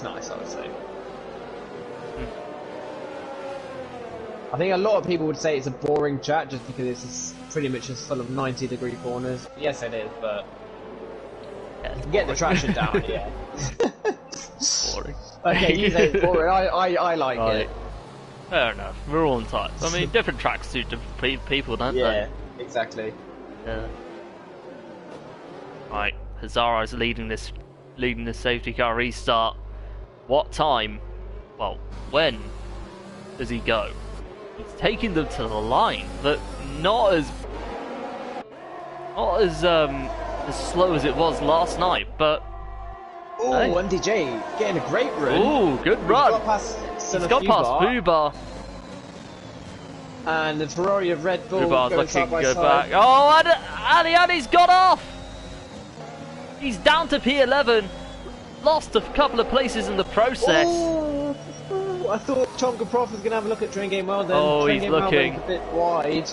Speaker 2: nice, I would say. I think a lot of people would say it's a boring track just because it's pretty much just full of 90-degree corners. Yes, it is, but
Speaker 1: yeah,
Speaker 2: get the traction down, yeah.
Speaker 1: boring.
Speaker 2: Okay, you say it's boring. I like it.
Speaker 1: Fair enough. We're all entitled. I mean, different tracks suit different people, don't they?
Speaker 2: Yeah, exactly.
Speaker 1: Yeah. Right, Hazara's leading this safety car restart. What time? Well, when does he go? He's taking them to the line, but not as slow as it was last night. But
Speaker 2: oh,
Speaker 1: hey.
Speaker 2: Andy J getting a great run.
Speaker 1: Oh, good run.
Speaker 2: He's
Speaker 1: got past Bubar.
Speaker 2: And the Ferrari of Red Bull
Speaker 1: Bubar's
Speaker 2: going
Speaker 1: looking
Speaker 2: side by
Speaker 1: to go
Speaker 2: side.
Speaker 1: back. Oh, Aliani's got off. He's down to P11. Lost a couple of places in the process.
Speaker 2: Oh, I thought Tonga Prof was going to have a look at Train Game Well then.
Speaker 1: Oh,
Speaker 2: Train
Speaker 1: he's
Speaker 2: Game Well
Speaker 1: looking.
Speaker 2: went a bit wide.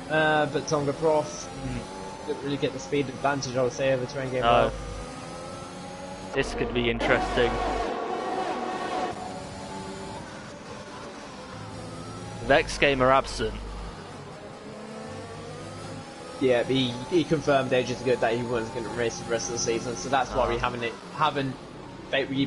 Speaker 2: But Tonga Prof didn't really get the speed advantage, I would say, over Train Game Well.
Speaker 1: This could be interesting. Vex game are absent.
Speaker 2: Yeah, he confirmed ages ago that he wasn't going to race the rest of the season, so that's why we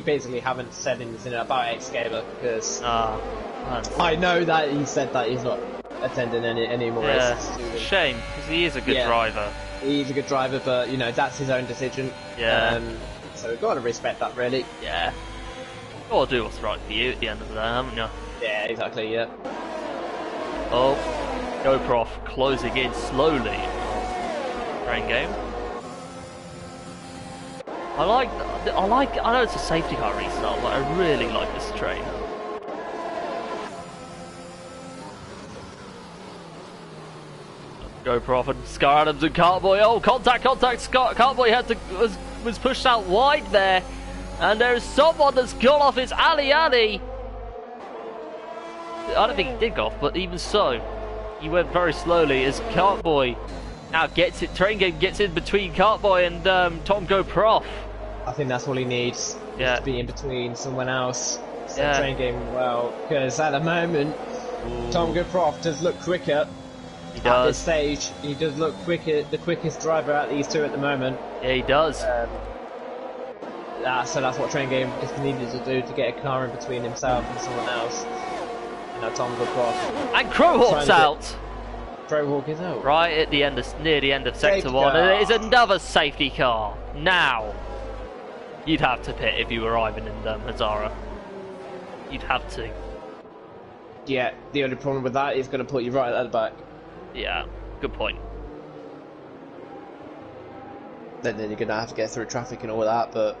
Speaker 2: basically haven't said anything about X-Gamer, because I know that he said that he's not attending any more races.
Speaker 1: Shame, because he is a good driver.
Speaker 2: He's a good driver, but you know, that's his own decision.
Speaker 1: Yeah.
Speaker 2: So we've got to respect that, really.
Speaker 1: Yeah. Gotta do what's right for you at the end of the day, haven't you?
Speaker 2: Yeah, exactly, yeah.
Speaker 1: Oh, GoProf closing in slowly. Train game. I know it's a safety car restart, but I really like this train. GoProf and Scar Adams and Cartboy. Oh, contact! Cartboy was pushed out wide there, and there's someone that's gone off. It's Ali. I don't think he did go off, but even so, he went very slowly as Cartboy now gets it. Train Game gets in between Cartboy and Tom GoProf.
Speaker 2: I think that's all he needs.
Speaker 1: Yeah.
Speaker 2: To be in between someone else. So
Speaker 1: Yeah.
Speaker 2: Train Game Well, because at the moment, Tom GoProf does look quicker.
Speaker 1: He
Speaker 2: At
Speaker 1: does.
Speaker 2: this stage, he does look quicker, the quickest driver out of these two at the moment.
Speaker 1: Yeah, he does.
Speaker 2: So that's what Train Game just needed to do to get a car in between himself and someone else. And now Tom GoProf.
Speaker 1: And Crowhawk's out.
Speaker 2: Crowhawk is out.
Speaker 1: Right at the end near the end of sector
Speaker 2: Safety
Speaker 1: 1,
Speaker 2: car.
Speaker 1: and it is another safety car. Now, you'd have to pit if you were Ivan and Hazara. You'd have to.
Speaker 2: Yeah, the only problem with that is going to put you right at the back.
Speaker 1: Yeah, good point.
Speaker 2: Then you're going to have to get through traffic and all that, but...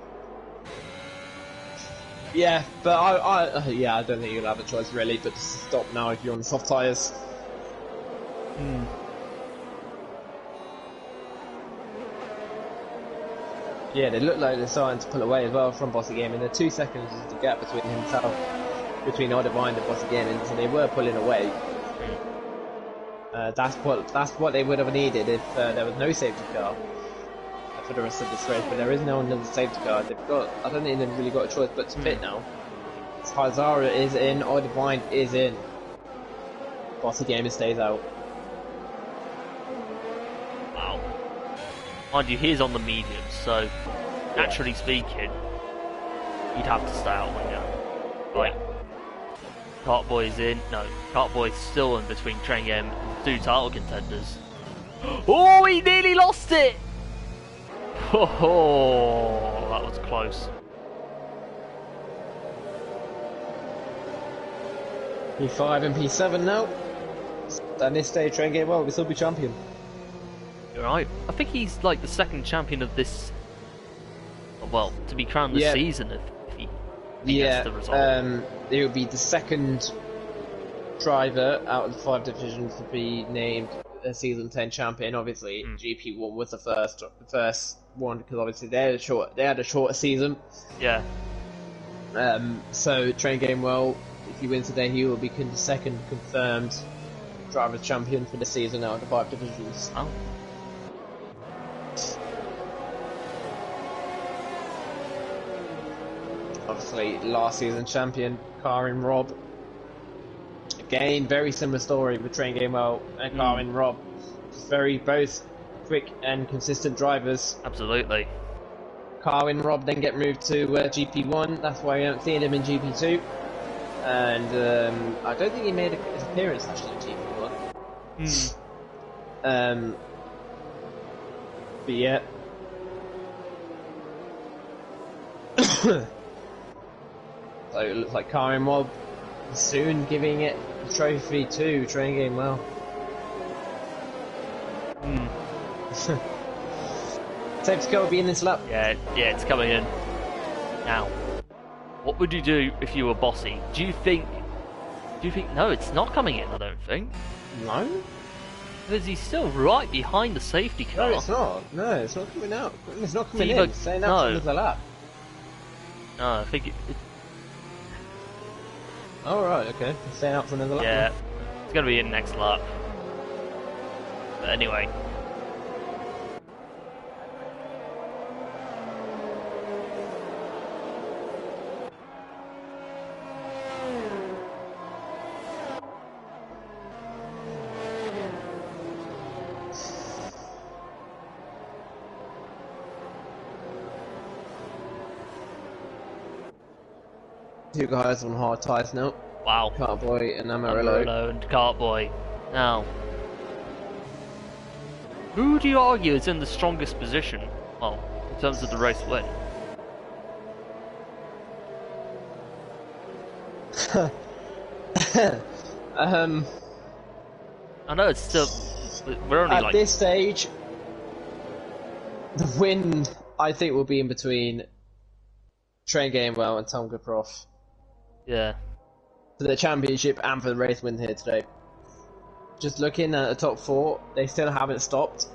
Speaker 2: Yeah, but I don't think you'll have a choice really, but just to stop now if you're on the soft tyres. Yeah, they look like they're starting to pull away as well from Bossy Gaming. They're 2 seconds is the gap between between Oddivine and Bossy Gaming, so they were pulling away. That's what they would have needed if there was no safety car for the rest of this race, but there is no another safety car. I don't think they've really got a choice but to pit now. Hazara is in, Oddivine is in. Bossy Gaming stays out.
Speaker 1: Wow. Mind you, he's on the medium, so naturally speaking, you'd have to stay out on you. Right. Cartboy's in. No, Cartboy's still in between Train Game and 2 title contenders. Oh, he nearly lost it! Oh, that was close.
Speaker 2: P5 and P7 now. At this stage, Train Game Well will still be champion.
Speaker 1: You're right. I think he's like the second champion of this. Well, to be crowned this season if he gets the result.
Speaker 2: It would be the second driver out of the 5 divisions to be named a season 10 champion. Obviously, GP1 was the first one because obviously they had a shorter season.
Speaker 1: Yeah.
Speaker 2: So Train Game Well, if he wins today, he will be the second confirmed drivers champion for the season out of the 5 divisions.
Speaker 1: Oh.
Speaker 2: Obviously, last season champion, Karin Robb. Again, very similar story with Train Game Well and Karin Robb. Both quick and consistent drivers.
Speaker 1: Absolutely.
Speaker 2: Karin Robb then get moved to GP1. That's why we haven't seen him in GP2. And I don't think he made his appearance actually in GP1. But yeah. So it looks like Karin Robb soon giving it the trophy to Train Game Well. Safety car will be in this lap.
Speaker 1: Yeah, it's coming in. Now, what would you do if you were bossy? Do you think? No, it's not coming in. I don't think.
Speaker 2: No.
Speaker 1: Because he's still right behind the safety car.
Speaker 2: No, it's not. No, it's not coming out. It's not coming in. It's staying out for the lap.
Speaker 1: No, I think it.
Speaker 2: Oh right, okay. It's staying out for another lap.
Speaker 1: Yeah, it's gonna be in next lap. But anyway.
Speaker 2: Two guys on hard tyres now.
Speaker 1: Wow.
Speaker 2: Cartboy and Amarillo.
Speaker 1: Amarillo and Cartboy. Now, who do you argue is in the strongest position? Well, in terms of the race win. I know it's still. We're only
Speaker 2: at
Speaker 1: like
Speaker 2: this stage. The win, I think, will be in between Train Game Well and Tom Goodproff.
Speaker 1: Yeah.
Speaker 2: For the championship and for the race win here today. Just looking at the top 4, they still haven't stopped.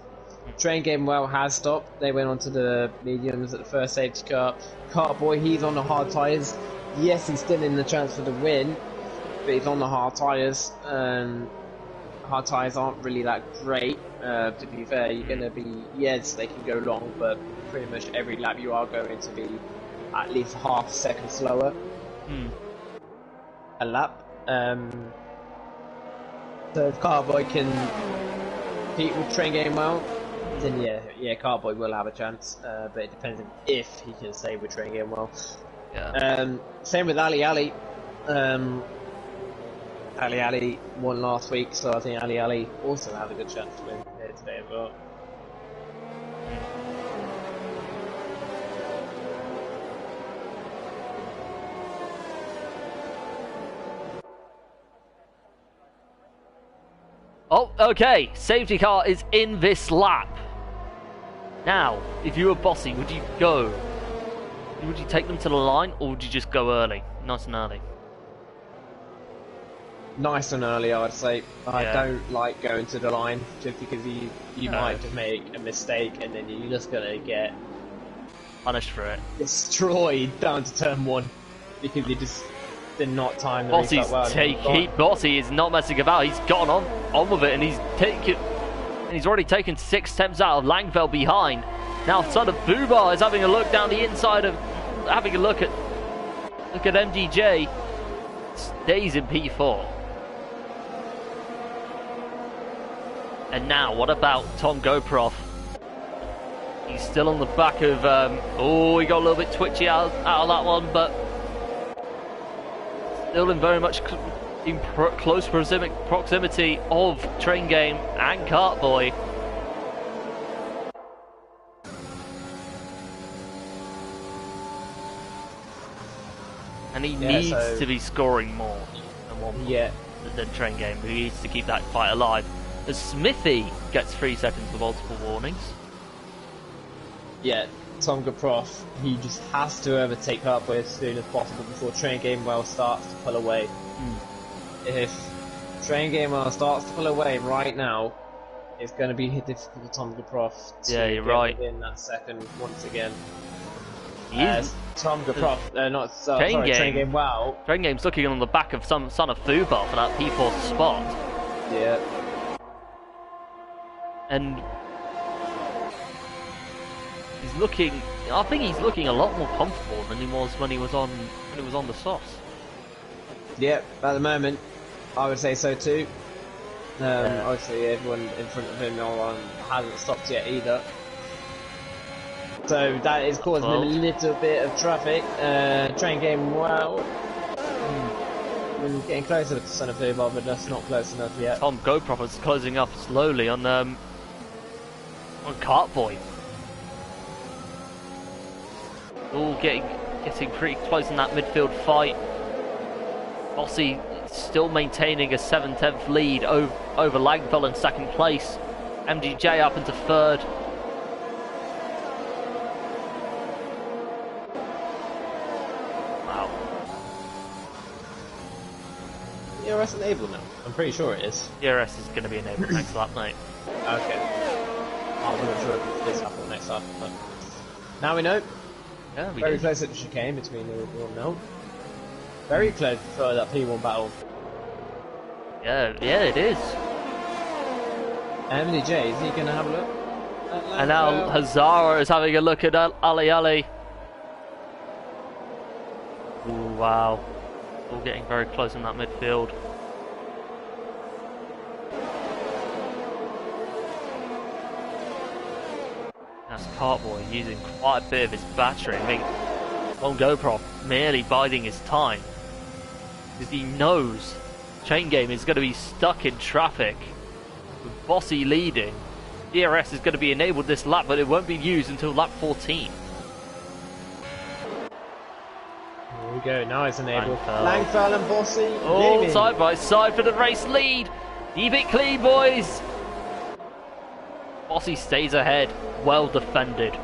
Speaker 2: Train Game Well has stopped. They went on to the mediums at the first safety car. Cartboy, he's on the hard tyres. Yes, he's still in the chance for the win, but he's on the hard tyres. Hard tyres aren't really that great. To be fair, you're going to be, yes, they can go long, but pretty much every lap you are going to be at least half a second slower. A lap. So if Cartboy can compete with Train Game Well, then yeah, Cartboy will have a chance. But it depends on if he can stay with Train Game Well.
Speaker 1: Yeah.
Speaker 2: Same with Ali. Ali won last week, so I think Ali also has a good chance to win here today as well.
Speaker 1: Oh, okay. Safety car is in this lap. Now, if you were bossy, would you go? Would you take them to the line, or would you just go early? Nice and early.
Speaker 2: Nice and early, I would say. I
Speaker 1: Yeah.
Speaker 2: don't like going to the line, just because you
Speaker 1: No.
Speaker 2: might just make a mistake, and then you're just gonna get
Speaker 1: Punished for it.
Speaker 2: destroyed down to turn 1, because you just did not time the restart well.
Speaker 1: Bossy is not messing about. He's gotten on with it, and he's already taken 6 attempts out of Langfeld behind. Now, son of Bubar is having a look down the inside of, having a look at MDJ. Stays in P4. And now, what about Tom Goproff? He's still on the back of... oh, he got a little bit twitchy out of that one, but... Still in very much in close proximity of Train Game and Cartboy. And he needs to be scoring more than 1 point than Train Game. He needs to keep that fight alive. As Smithy gets 3 seconds with multiple warnings.
Speaker 2: Yeah, Tom Gaproff, he just has to overtake Cartboy as soon as possible before Train Game Well starts to pull away. If Train Game Well starts to pull away right now, it's going to be difficult for Tom Gaproff to
Speaker 1: you're right.
Speaker 2: within that second once again. Tom Gaproff, Train Game Well.
Speaker 1: Train Game's looking on the back of some Son of Fubar for that P4 spot.
Speaker 2: Yeah.
Speaker 1: And he's looking. I think he's looking a lot more comfortable than he was when he was on the softs.
Speaker 2: Yep, at the moment, I would say so too. Obviously, everyone in front of him hasn't stopped yet either. So that is causing a little bit of traffic. Train Game Well. Getting closer to Son of Fubar, but that's not close enough yet.
Speaker 1: Tom GoPro is closing up slowly on Cartboy. All getting pretty close in that midfield fight. Bossy still maintaining a 7/10 lead over Langfell in second place. MDJ up into third. Wow.
Speaker 2: ERS enabled now? I'm pretty sure it is.
Speaker 1: ERS is going to be enabled next lap, mate.
Speaker 2: Okay. I'm not sure if this happens next lap, but now we know.
Speaker 1: Yeah,
Speaker 2: Very close at the chicane between the all now. Very close for that P1 battle.
Speaker 1: Yeah, it is.
Speaker 2: MDJ, is he going to have a look?
Speaker 1: And now Hazara is having a look at Ali Ali. Ooh, wow. All getting very close in that midfield. That's Cartboy using quite a bit of his battery. I mean, on GoPro merely biding his time. Because he knows Chain Game is going to be stuck in traffic. With Bossy leading. DRS is going to be enabled this lap, but it won't be used until lap 14.
Speaker 2: Here we go, now it's enabled. Langfell and Bossy.
Speaker 1: Oh, side by side for the race lead. Keep it clean, boys. Bossy stays ahead. Well defended.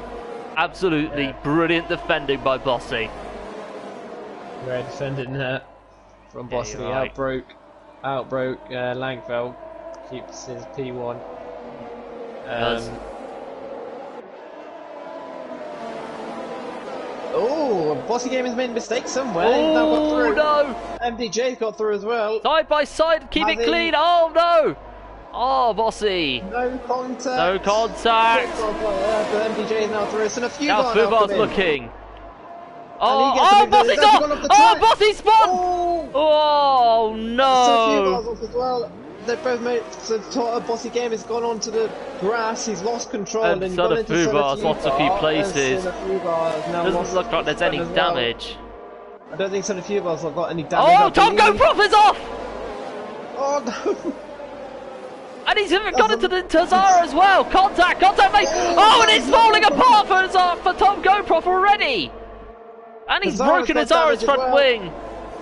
Speaker 1: Absolutely brilliant defending by Bossy.
Speaker 2: Great defending from Bossy.
Speaker 1: Right.
Speaker 2: Outbroke Langfell. Keeps his P1. Oh, Bossy Game has made a mistake somewhere.
Speaker 1: Oh no!
Speaker 2: MDJ's got through as well.
Speaker 1: Side by side, keep it clean. Oh no! Oh, Bossy.
Speaker 2: No contact.
Speaker 1: No contact.
Speaker 2: But MDJ is now through. So
Speaker 1: now Fubar's looking. Oh,
Speaker 2: Bossy's
Speaker 1: off! Oh, Bossy spun! Oh no!
Speaker 2: So Fubar's off as well. They both made Bossy Game has gone onto the grass. He's lost control and
Speaker 1: Son of Fubar's lost a few places. Doesn't look like there's any damage.
Speaker 2: I don't think Son of Fubar's got any damage.
Speaker 1: Oh, Tom GoPro is off!
Speaker 2: Oh no!
Speaker 1: And he's even got into the Tazara as well. Contact, mate. Oh, and it's falling apart for Tom GoPro already. And he's broken Tazara's front wing.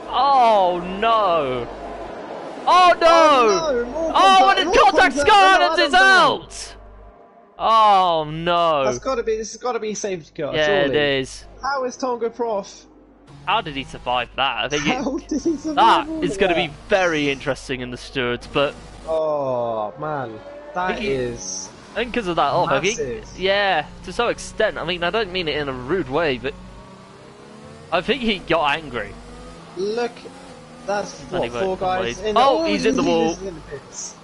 Speaker 1: Oh no! Oh no! Oh, and his contact Scarlet is out! Oh no!
Speaker 2: This has got to be a safety car.
Speaker 1: Yeah,
Speaker 2: surely.
Speaker 1: it is.
Speaker 2: How is Tonga Prof?
Speaker 1: How did he survive that? I think
Speaker 2: How did he survive
Speaker 1: that
Speaker 2: all
Speaker 1: is
Speaker 2: of
Speaker 1: going to
Speaker 2: that?
Speaker 1: be very interesting in the stewards, but
Speaker 2: oh man, that is.
Speaker 1: I think because of that off, I think,
Speaker 2: massive.
Speaker 1: yeah, to some extent. I mean, I don't mean it in a rude way, but I think he got angry.
Speaker 2: Look, that's what,
Speaker 1: Anyway,
Speaker 2: 4 guys in
Speaker 1: oh, he's in the wall.
Speaker 2: He's in the pits.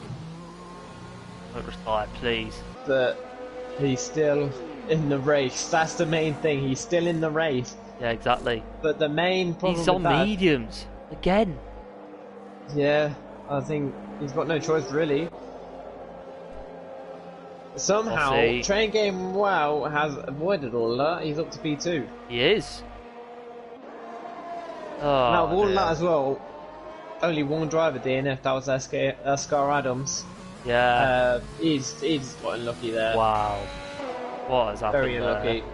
Speaker 1: Don't retire, please.
Speaker 2: But he's still in the race. That's the main thing. He's still in the race.
Speaker 1: Yeah, exactly.
Speaker 2: But the main problem
Speaker 1: He's on
Speaker 2: with that,
Speaker 1: mediums again.
Speaker 2: yeah, I think he's got no choice really. Somehow,
Speaker 1: Bossy.
Speaker 2: Train Game Wow has avoided all that. He's up to P2.
Speaker 1: He is.
Speaker 2: Now, of
Speaker 1: Oh,
Speaker 2: all
Speaker 1: dear.
Speaker 2: that as well, only one driver DNF, that was Scar Adams.
Speaker 1: Yeah.
Speaker 2: He's got unlucky there.
Speaker 1: Wow. What has happened
Speaker 2: Very unlucky.
Speaker 1: there?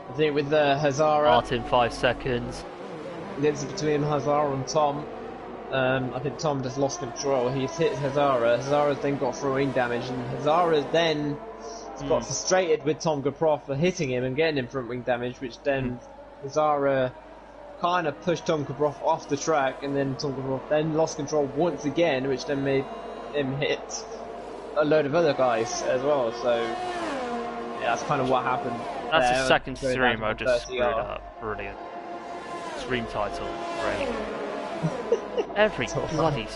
Speaker 2: I think with the Hazara,
Speaker 1: Martin 5 seconds.
Speaker 2: it's between Hazara and Tom. I think Tom just lost control. He's hit Hazara. Hazara's then got throwing damage, and Hazara then got frustrated with Tom Gaproff for hitting him and getting him front wing damage, which then Hazara kind of pushed Tom Gaproff off the track, and then Tom Gaproff then lost control once again, which then made him hit a load of other guys as well. So yeah, that's kind of what happened.
Speaker 1: That's
Speaker 2: there.
Speaker 1: his second
Speaker 2: Going
Speaker 1: stream
Speaker 2: down
Speaker 1: I
Speaker 2: to
Speaker 1: just
Speaker 2: 30
Speaker 1: screwed
Speaker 2: off.
Speaker 1: up. Brilliant. Stream title. Great. Every bloody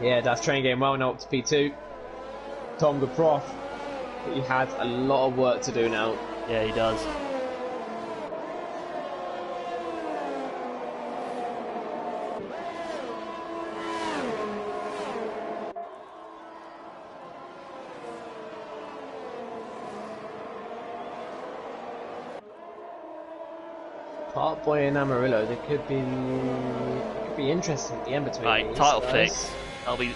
Speaker 2: Yeah, that's Train Game Well now up to P2. Tom Gaproff, he had a lot of work to do now.
Speaker 1: Yeah, he does.
Speaker 2: Boy and Amarillo, it could be interesting at the end between
Speaker 1: Right,
Speaker 2: these
Speaker 1: title
Speaker 2: guys.
Speaker 1: fix. That'll be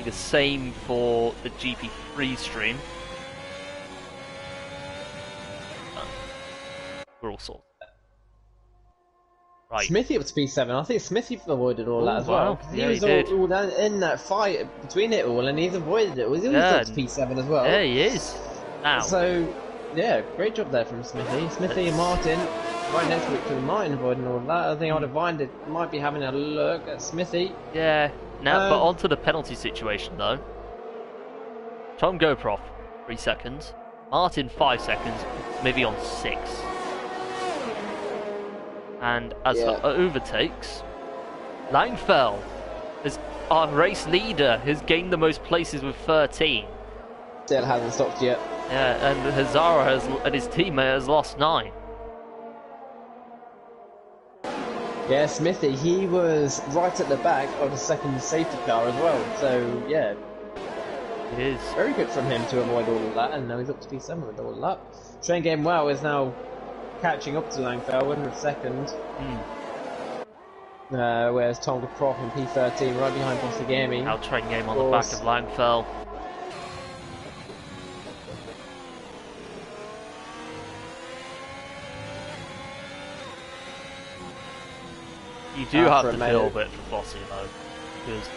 Speaker 1: the same for the GP3 stream. We're all sorted. Right.
Speaker 2: Smithy up to P7. I think Smithy avoided all that as
Speaker 1: wow.
Speaker 2: well. 'Cause he
Speaker 1: Yeah,
Speaker 2: was
Speaker 1: he did.
Speaker 2: all down in that fight between it all, and he's avoided it. He was
Speaker 1: Yeah.
Speaker 2: up to P7 as well.
Speaker 1: Yeah, he is. Now.
Speaker 2: So, yeah, great job there from Smithy. Smithy and Martin, right next to each other, Martin avoiding all that. I think I'd have minded, might be having a look at Smithy.
Speaker 1: Yeah. Now, but onto the penalty situation though. Tom Gaproff, 3 seconds. Martin, 5 seconds. Maybe on 6. And as for overtakes, Langfell, as our race leader, has gained the most places with 13.
Speaker 2: Still hasn't stopped yet.
Speaker 1: Yeah, and Hazara and his teammate has lost 9.
Speaker 2: Yeah, Smithy, he was right at the back of the second safety car as well. So, yeah,
Speaker 1: It is.
Speaker 2: very good from him to avoid all of that, and now he's up to P7 with all of that. Train Game Wow is now catching up to Langfell, 100 second. Whereas Tom Gaproff in P13 right behind Bossy Gaming.
Speaker 1: Out train game on the back of Langfell. You do have to feel a bit for Bossy though, because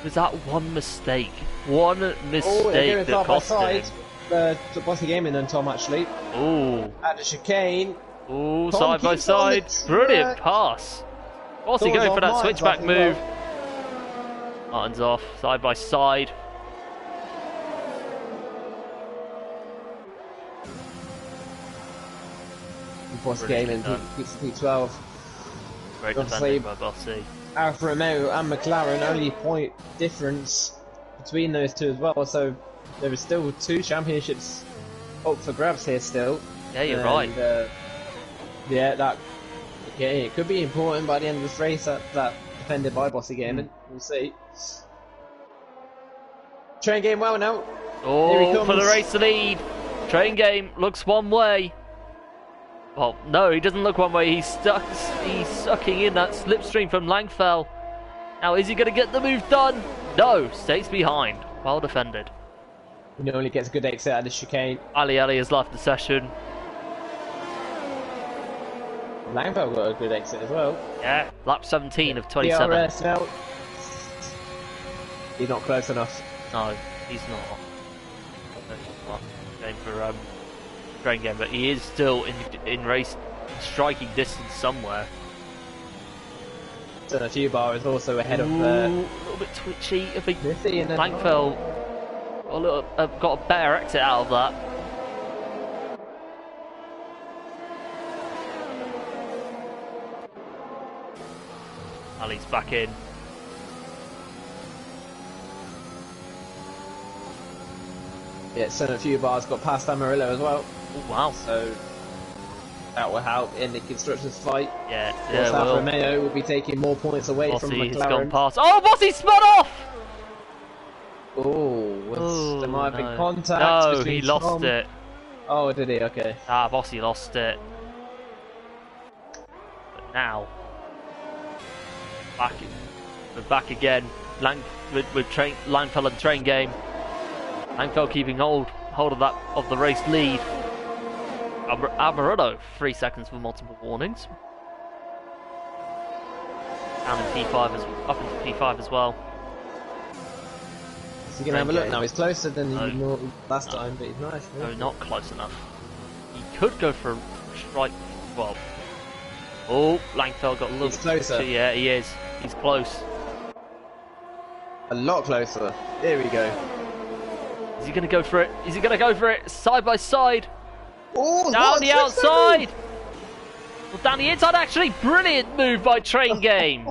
Speaker 1: there's that one mistake that cost him.
Speaker 2: Bossy Gaming and Tom actually.
Speaker 1: Ooh.
Speaker 2: At the chicane.
Speaker 1: Ooh,
Speaker 2: Tom
Speaker 1: side by
Speaker 2: keeps on the
Speaker 1: side. Brilliant
Speaker 2: track.
Speaker 1: pass. Bossy
Speaker 2: Thought it
Speaker 1: going
Speaker 2: was
Speaker 1: for that
Speaker 2: offline,
Speaker 1: switchback
Speaker 2: Bossy,
Speaker 1: move.
Speaker 2: well.
Speaker 1: Martin's off, side by side.
Speaker 2: Bossy Gaming keeps the P12.
Speaker 1: Great
Speaker 2: Obviously,
Speaker 1: defending by Bossy.
Speaker 2: Alfa Romeo and McLaren, only a point difference between those two as well, so there is still 2 championships up for grabs here still.
Speaker 1: Yeah, you're right.
Speaker 2: Yeah, it could be important by the end of this race, that defended by Bossy Gaming. We'll see. Train Game Well now. Here he
Speaker 1: Oh, for the
Speaker 2: comes.
Speaker 1: race lead. Train game looks one way. Well, no, he doesn't look one way. He's sucking in that slipstream from Langfell. Now, is he going to get the move done? No, stays behind. Well defended.
Speaker 2: He only gets a good exit out of the chicane.
Speaker 1: Ali has left the session.
Speaker 2: Langfell got a good exit as well.
Speaker 1: Yeah, lap 17 of 27.
Speaker 2: DRS now. He's not close enough.
Speaker 1: No, he's not. Going for train game, but he is still in race striking distance somewhere.
Speaker 2: So a few bar is also ahead of
Speaker 1: a little bit twitchy. I think
Speaker 2: Smithy and
Speaker 1: Langfell got a better exit out of that. Ali's back in.
Speaker 2: Yeah, so a few bars got past Amarillo as well.
Speaker 1: Oh, wow.
Speaker 2: So That will help in the constructors fight.
Speaker 1: Yeah,
Speaker 2: Alfa Romeo will be taking more points away from
Speaker 1: Bossy has
Speaker 2: McLaren.
Speaker 1: gone past. Oh, Bossy spun off!
Speaker 2: There might have been contact.
Speaker 1: No,
Speaker 2: between
Speaker 1: he lost it.
Speaker 2: Oh, did he? Okay.
Speaker 1: Bossy lost it. But now, we're back again. With Langfeld and train game. Langfeld keeping hold of the race lead. Almirola 3 seconds for multiple warnings. Down in P5 up into P5 as well.
Speaker 2: Is he going to have a look now? He's closer than he was last time, but he's not actually.
Speaker 1: No, not close enough. He could go for a strike. Well, Langfeld got a little.
Speaker 2: He's closer.
Speaker 1: Yeah, he is. He's close.
Speaker 2: A lot closer. There we go.
Speaker 1: Is he going to go for it? Is he going to go for it? Side by side.
Speaker 2: Oh,
Speaker 1: down the outside. Well, down the inside, actually. Brilliant move by Train Game.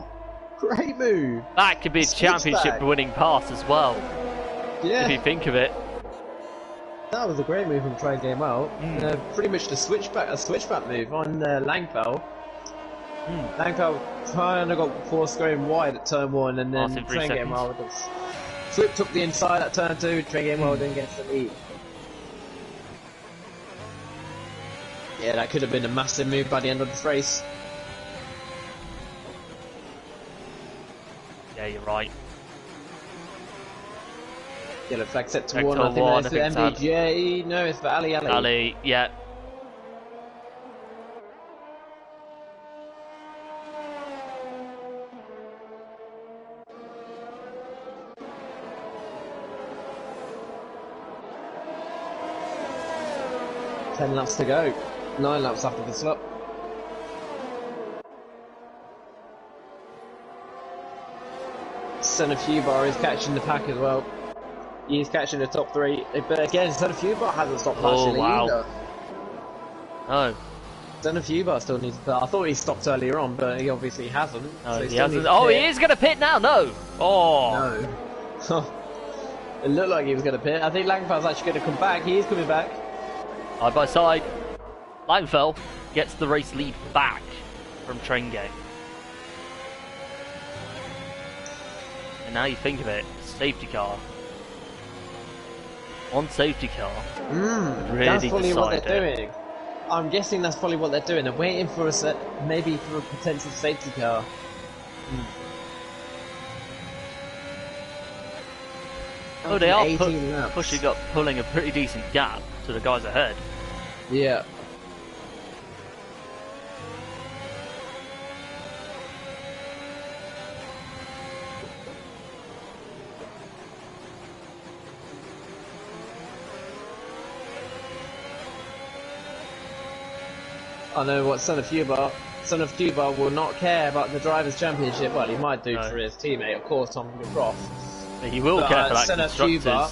Speaker 2: Great move.
Speaker 1: That could be a championship winning pass as well.
Speaker 2: Yeah.
Speaker 1: If you think of it.
Speaker 2: That was a great move from Train Game out. Pretty much a switchback move on Langfeld. Langfeld kind of got forced going wide at turn 1, and then Train Game out flipped up the inside at turn 2. Train Game out then gets the lead. Yeah, that could have been a massive move by the end of this race.
Speaker 1: Yeah, you're right.
Speaker 2: Yellow flag set to 1. I think that's the MBJ. No, it's for Ali.
Speaker 1: Ali, yeah.
Speaker 2: Ten laps to go. 9 laps after the slot. Senefubar is catching the pack as well. He's catching the top 3. But again, Senefubar hasn't stopped flashing either.
Speaker 1: No.
Speaker 2: Senefubar still needs to pit. I thought he stopped earlier on, but he obviously hasn't.
Speaker 1: No,
Speaker 2: so
Speaker 1: he hasn't. Oh, he is going to pit now. No.
Speaker 2: Oh. No. It looked like he was going to pit. I think Langfeld's actually going to come back. He is coming back.
Speaker 1: Side by side. Langfeld gets the race lead back from Train Game. And now you think of it, safety car. On safety car. Really
Speaker 2: that's probably what they're doing. I'm guessing that's probably what they're doing. They're waiting for maybe for a potential safety car.
Speaker 1: Oh, they are pulling a pretty decent gap to the guys ahead.
Speaker 2: Yeah. I know what Son of Cuba will not care about the Drivers' Championship. Well, he might do for his teammate, of course, Tom Croft.
Speaker 1: He will care for that
Speaker 2: Son of Cuba,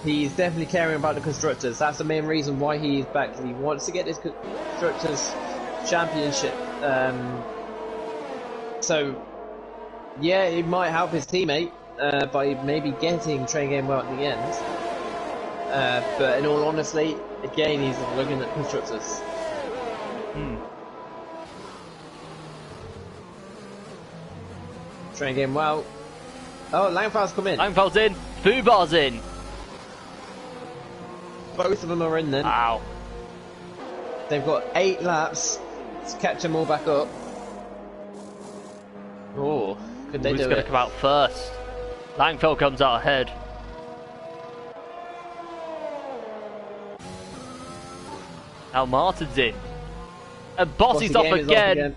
Speaker 2: he's definitely caring about the Constructors. That's the main reason why he's back. He wants to get this Constructors' Championship. So, yeah, it might help his teammate by maybe getting Train Game well at the end. But in all honesty, again, he's looking at Constructors. Train Game well. Oh, Langfeld's come in.
Speaker 1: Langfeld's in. Fubar's in.
Speaker 2: Both of them are in then.
Speaker 1: Wow.
Speaker 2: They've got 8 laps to catch them all back up. Oh, could they do it?
Speaker 1: Who's going to come out first? Langfeld comes out ahead. Now Martin's in. And Bossy's off again.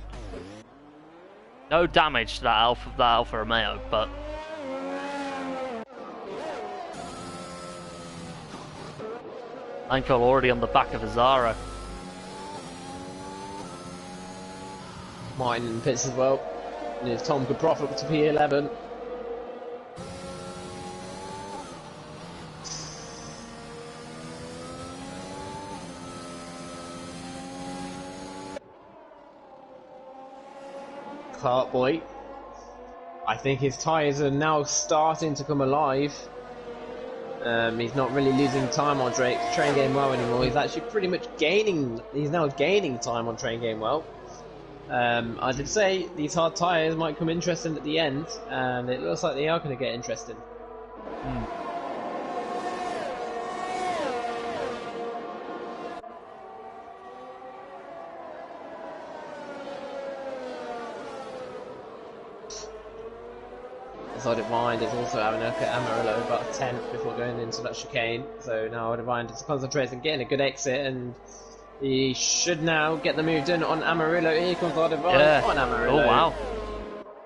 Speaker 1: No damage to that Alfa Romeo, but Langfeld already on the back of Azara.
Speaker 2: Martin in pits as well. And if Tom could profit up to P11. Cartboy. I think his tyres are now starting to come alive. He's not really losing time on Train Game Well anymore. He's actually pretty much gaining. He's now gaining time on Train Game Well. I did say these hard tyres might come interesting at the end, and it looks like they are going to get interesting. Divine is also having a look at Amarillo, about a 10th before going into that chicane. So now Divine is concentrating, getting a good exit, and he should now get the move done on Amarillo. Here comes Divine on Amarillo.
Speaker 1: Oh wow!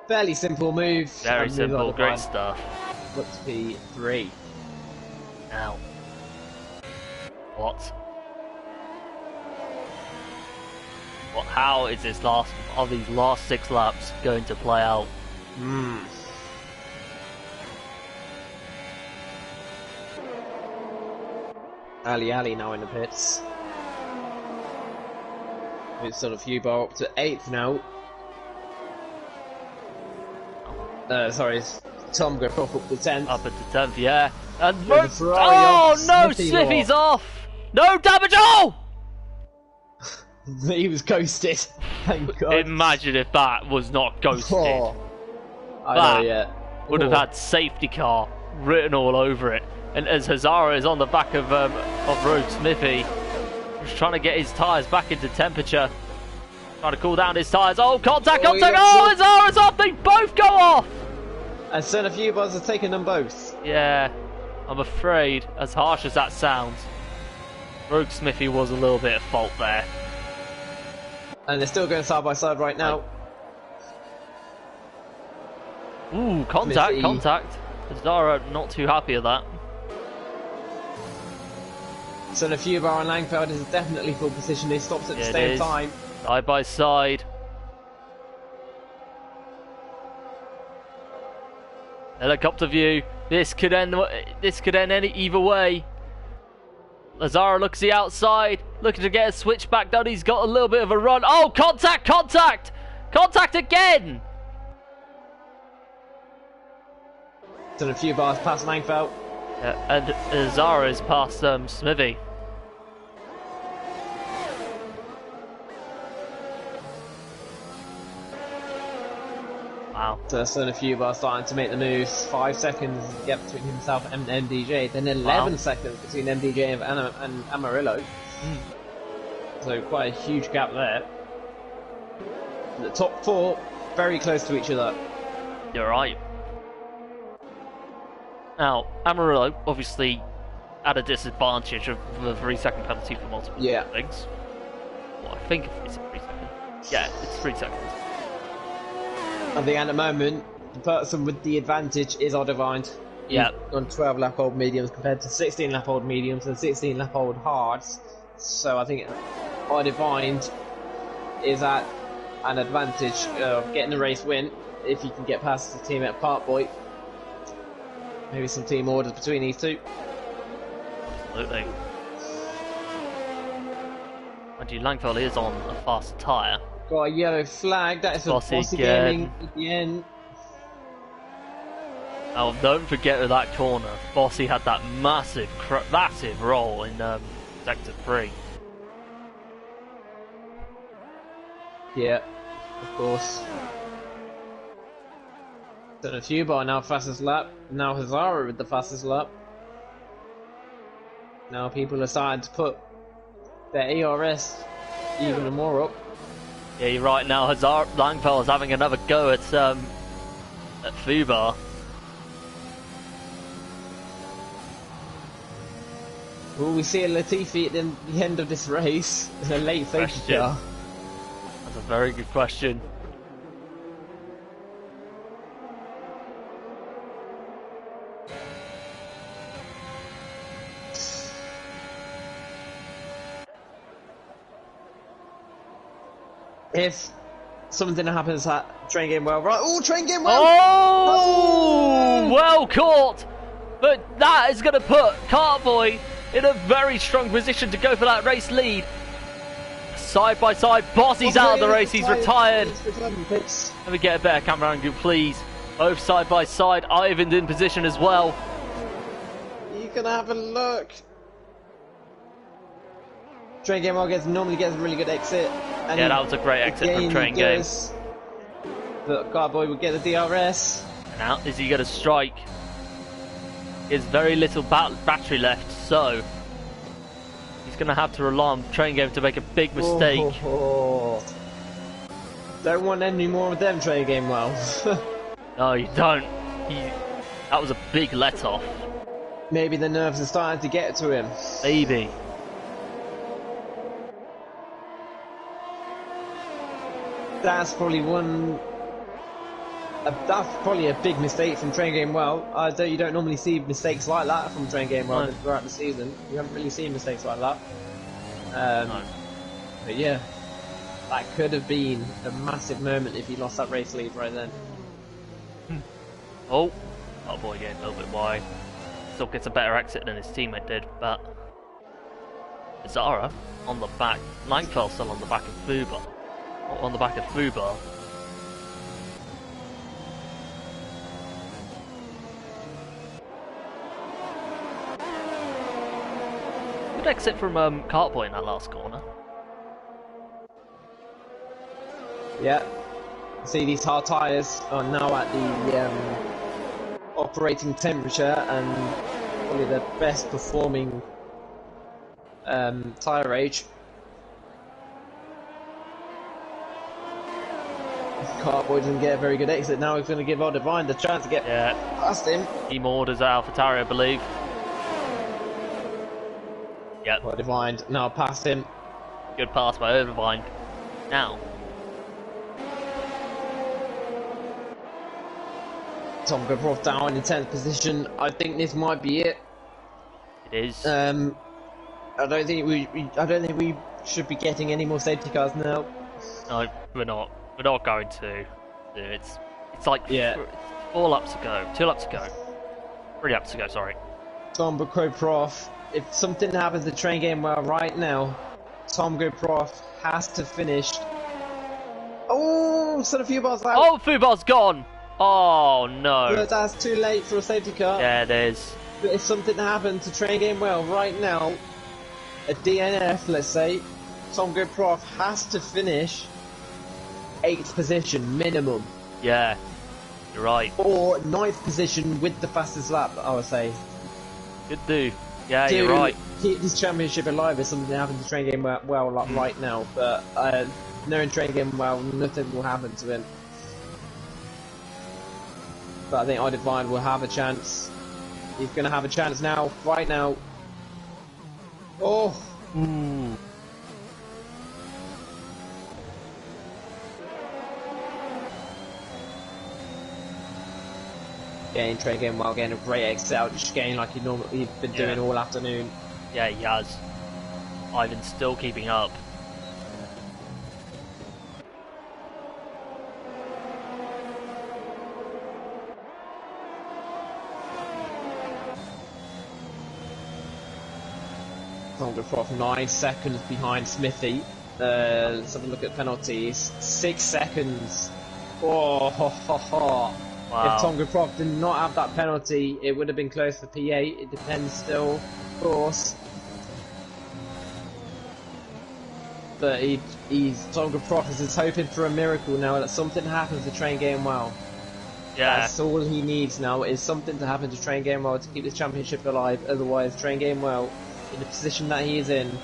Speaker 2: Fairly simple move.
Speaker 1: Very simple, great stuff.
Speaker 2: Up to P3.
Speaker 1: Now, what? How is these last 6 laps going to play out?
Speaker 2: Ali now in the pits. It's sort of few bar up to 8th now. Sorry, Tom go up to 10th.
Speaker 1: Up at the 10th, yeah. And
Speaker 2: oh
Speaker 1: no, Smithy's off! No damage! Oh!
Speaker 2: He was ghosted. Thank God.
Speaker 1: Imagine if that was not ghosted.
Speaker 2: I know, yeah.
Speaker 1: Would have had safety car written all over it. And as Hazara is on the back of Rogue Smithy, just trying to get his tyres back into temperature, trying to cool down his tyres. Oh, contact! Oh, Hazara's off! They both go off!
Speaker 2: And so a few bars have taken them both.
Speaker 1: Yeah, I'm afraid, as harsh as that sounds, Rogue Smithy was a little bit at fault there.
Speaker 2: And they're still going side by side right now.
Speaker 1: Ooh, contact! Hazara not too happy at that.
Speaker 2: So the few bar on Langfeld is definitely full position. He stops at the same time.
Speaker 1: Side by side. Helicopter view. This could end either way. Lazara looks the outside, looking to get a switchback done. He's got a little bit of a run. Oh, contact again.
Speaker 2: So a few bars past Langfeld.
Speaker 1: And Lazara is past Smithy. Wow.
Speaker 2: So a few bars starting to make the moves. 5 seconds gap between himself and MDJ. Then 11 seconds between MDJ and Amarillo. So quite a huge gap there. The top 4 very close to each other.
Speaker 1: You're right. Now, Amarillo obviously at a disadvantage of the 3-second penalty for multiple things. Well, I think it's 3 seconds. Yeah, it's 3 seconds.
Speaker 2: I think at the moment, the person with the advantage is Oddivine.
Speaker 1: Yeah.
Speaker 2: On 12 lap old mediums compared to 16 lap old mediums and 16 lap old hards. So I think Oddivine is at an advantage of getting the race win if he can get past the team at Parkboy. Maybe some team orders between these two.
Speaker 1: Absolutely. Mind you, Langfeld is on a fast tyre.
Speaker 2: Got a yellow flag. That is for Bossy Gaming at the end.
Speaker 1: Oh, don't forget with that corner, Bossy had that massive roll in sector 3.
Speaker 2: Yeah, of course. So a few bar now fastest lap. Now Hazara with the fastest lap. Now people are starting to put their ERS even more up.
Speaker 1: Yeah, you're right. Now Langfeld is having another go at Fubar.
Speaker 2: Will we see a Latifi at the end of this race in a late safety car?
Speaker 1: That's a very good question.
Speaker 2: If something happens at Train Game Well, right? Oh, Train Game Well!
Speaker 1: Oh, well caught! But that is going to put Cartboy in a very strong position to go for that race lead. Side by side, Bossy's out of the race, he's retired. Let me get a better camera angle, please. Both side by side, Ivan's in position as well.
Speaker 2: You gonna have a look. Train Game Well normally gets a really good exit. And
Speaker 1: Yeah, that was a great exit from Train Game.
Speaker 2: But Carboy would get the DRS.
Speaker 1: And now, is he going to strike? There's very little battery left, so he's going to have to rely on Train Game to make a big mistake.
Speaker 2: Don't want any more of them, Train Game Well.
Speaker 1: No, you don't. That was a big let-off.
Speaker 2: Maybe the nerves are starting to get to him.
Speaker 1: Maybe.
Speaker 2: That's probably that's probably a big mistake from Train Game Well. You don't normally see mistakes like that from Train Game Well throughout the season. You haven't really seen mistakes like that.
Speaker 1: No.
Speaker 2: But yeah, that could have been a massive moment if he lost that race lead right then.
Speaker 1: Oh boy, getting a little bit wide. Still gets a better exit than his teammate did, but Zara on the back. Langfell still on the back of Fuba. On the back of Fuba. Good exit from Cartboy in that last corner.
Speaker 2: Yeah. See, these hard tyres are now at the operating temperature and probably the best performing tyre age. Cartboy doesn't get a very good exit. Now he's going to give Oldevine the chance to get past him.
Speaker 1: Team orders at AlphaTauri, I believe. Yep.
Speaker 2: Oldevine now past him.
Speaker 1: Good pass by Oldevine. Now.
Speaker 2: Tom Goproff down in 10th position. I think this might be it.
Speaker 1: It is.
Speaker 2: I don't think we should be getting any more safety cars now.
Speaker 1: No, we're not. We're not going to. It's like 4 laps to go. 2 laps to go. 3 laps to go, sorry.
Speaker 2: Tom Goproff, if something happens to Train Game Well right now, Tom Goproff has to finish. Oh, so the fuel bar's out.
Speaker 1: Oh, fuel bar's gone. Oh no.
Speaker 2: But that's too late for a safety car.
Speaker 1: Yeah, it is.
Speaker 2: But if something happened to Train Game Well right now, a DNF, let's say, Tom Goproff has to finish 8th position minimum.
Speaker 1: Yeah, you're right.
Speaker 2: Or 9th position with the fastest lap, I would say.
Speaker 1: Good do. Yeah, you're right.
Speaker 2: Keep this championship alive if something happens to Train Game Well like right now. But knowing Train Game Well, nothing will happen to him. But I think Oldevine will have a chance. He's going to have a chance now, right now. Oh!
Speaker 1: Ooh.
Speaker 2: Getting Train Game Well, getting a great exit out, just getting like he's been doing all afternoon.
Speaker 1: Yeah, he has. Ivan's still keeping up.
Speaker 2: Goproff 9 seconds behind Smithy. Let's have a look at penalties. 6 seconds. Oh, ho, ho, ho.
Speaker 1: Wow.
Speaker 2: If Tom Goproff did not have that penalty, it would have been close for P8. It depends still, of course. But Tom Goproff is just hoping for a miracle now that something happens to Train Game Well.
Speaker 1: Yeah.
Speaker 2: That's all he needs now, is something to happen to Train Game Well to keep this championship alive. Otherwise, Train Game Well, in the position that he is in,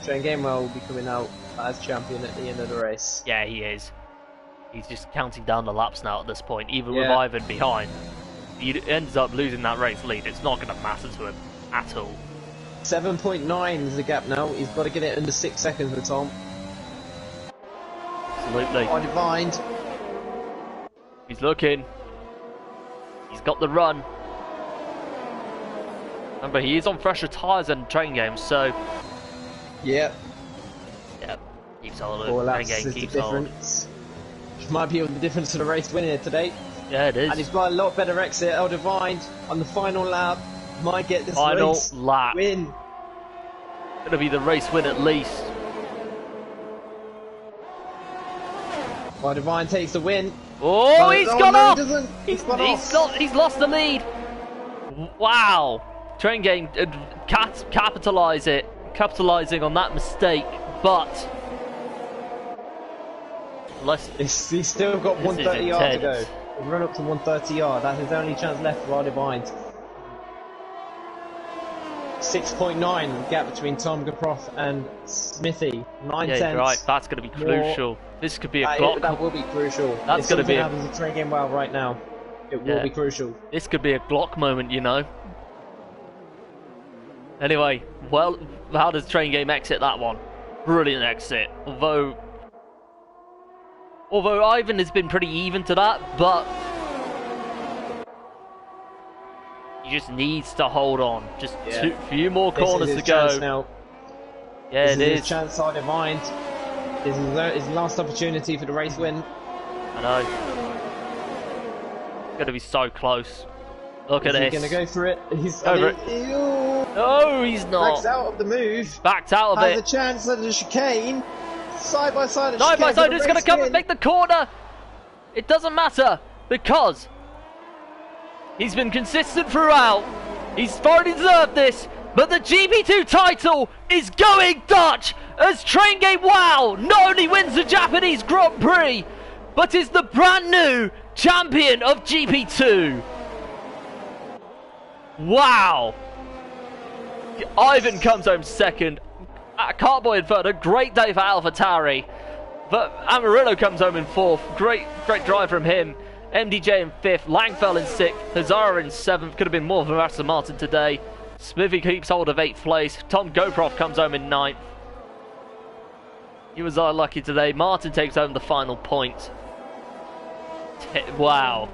Speaker 2: Train Game Well will be coming out as champion at the end of the race.
Speaker 1: Yeah, he is. He's just counting down the laps now at this point, even with Ivan behind. He ends up losing that race lead. It's not going to matter to him at all.
Speaker 2: 7.9 is the gap now. He's got to get it under 6 seconds with Tom.
Speaker 1: Absolutely.
Speaker 2: Oldevine.
Speaker 1: He's looking. He's got the run. Remember, he is on fresher tyres than Train Games, so...
Speaker 2: Yep.
Speaker 1: Yep. Keeps hold.
Speaker 2: 4
Speaker 1: Train
Speaker 2: laps
Speaker 1: Game
Speaker 2: is the
Speaker 1: keeps hold.
Speaker 2: difference. Might be the difference to the race winner today.
Speaker 1: Yeah, it is.
Speaker 2: And he's got a lot better exit. Oldevine on the final lap might get this
Speaker 1: Final
Speaker 2: race
Speaker 1: lap.
Speaker 2: win.
Speaker 1: Going to be the race win at least.
Speaker 2: Oldevine takes the win.
Speaker 1: Oh, he's gone off!
Speaker 2: He doesn't. He's lost
Speaker 1: Train Game capitalizing on that mistake, but
Speaker 2: he's still got 130 yard to go. He's run up to 130 yard. That's his only chance left for Ardivind. 6.9 gap between Tom Gaproth and Smithy. 9 tenths.
Speaker 1: Right. That's going to be crucial. This could be a clock.
Speaker 2: That will be crucial.
Speaker 1: That's going to be.
Speaker 2: Happens to Train Game well right now. It will be crucial.
Speaker 1: This could be a Glock moment, you know. Anyway, well, how does Train Game exit that one? Brilliant exit. Although Ivan has been pretty even to that, but he just needs to hold on. Just few more corners to go.
Speaker 2: Now.
Speaker 1: Yeah,
Speaker 2: this is his chance, Ardivind. This is his last opportunity for the race win.
Speaker 1: I know. It's going to be so close. Look at this.
Speaker 2: He's going to go for it. He's
Speaker 1: over it. No, he's not.
Speaker 2: Backs out of the move.
Speaker 1: Backed out of it.
Speaker 2: Has a chance at the chicane. Side by side.
Speaker 1: Side by side. Who's going to come and make the corner? It doesn't matter because he's been consistent throughout. He's already deserved this. But the GP2 title is going Dutch as Train Game Wow not only wins the Japanese Grand Prix, but is the brand new champion of GP2. Wow! Ivan comes home second. Cartboy in third. A great day for AlphaTauri. But Amarillo comes home in fourth. Great drive from him. MDJ in fifth. Langfell in sixth. Hazara in seventh. Could have been more for Aston Martin today. Smithy keeps hold of eighth place. Tom Goproth comes home in ninth. He was unlucky today. Martin takes home the final point. Wow.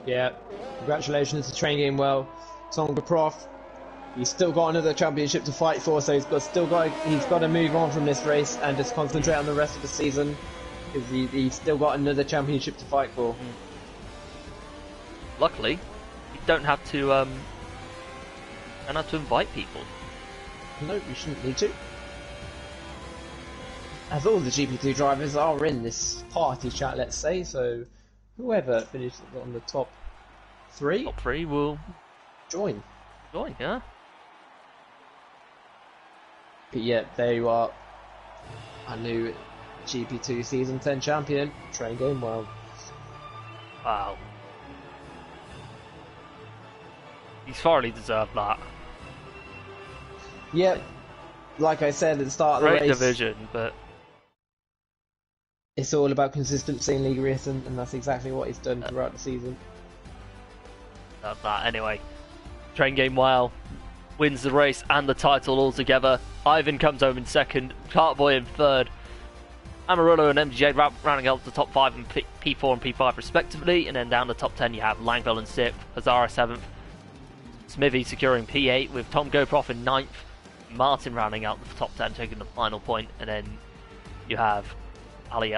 Speaker 2: Yeah. Congratulations to Train Game Well. Tom Gaproth. He's still got another championship to fight for, so he's got to move on from this race and just concentrate on the rest of the season, because he's still got another championship to fight for.
Speaker 1: Luckily, you don't have to invite people.
Speaker 2: No, you shouldn't need to. As all the GP2 drivers are in this party chat, let's say, so whoever finishes on the top three
Speaker 1: will
Speaker 2: join,
Speaker 1: yeah.
Speaker 2: But yeah, there you are. A new GP2 Season 10 champion, Train Game Well.
Speaker 1: Wow. He's thoroughly deserved that.
Speaker 2: Yep. Like I said at the start of the race.
Speaker 1: Great division, but
Speaker 2: it's all about consistency in Liga Racing, and that's exactly what he's done throughout the season.
Speaker 1: Love that. Anyway, Train Game Wow wins the race and the title altogether. Ivan comes home in second, Cartboy in third, Amarillo and MJ rounding out the top 5 and P4 and P5 respectively, and then down the top 10 you have Langfell in 6th, Hazara 7th, Smithy securing P8 with Tom Goproth in 9th, Martin rounding out the top 10 taking the final point, and then you have Ali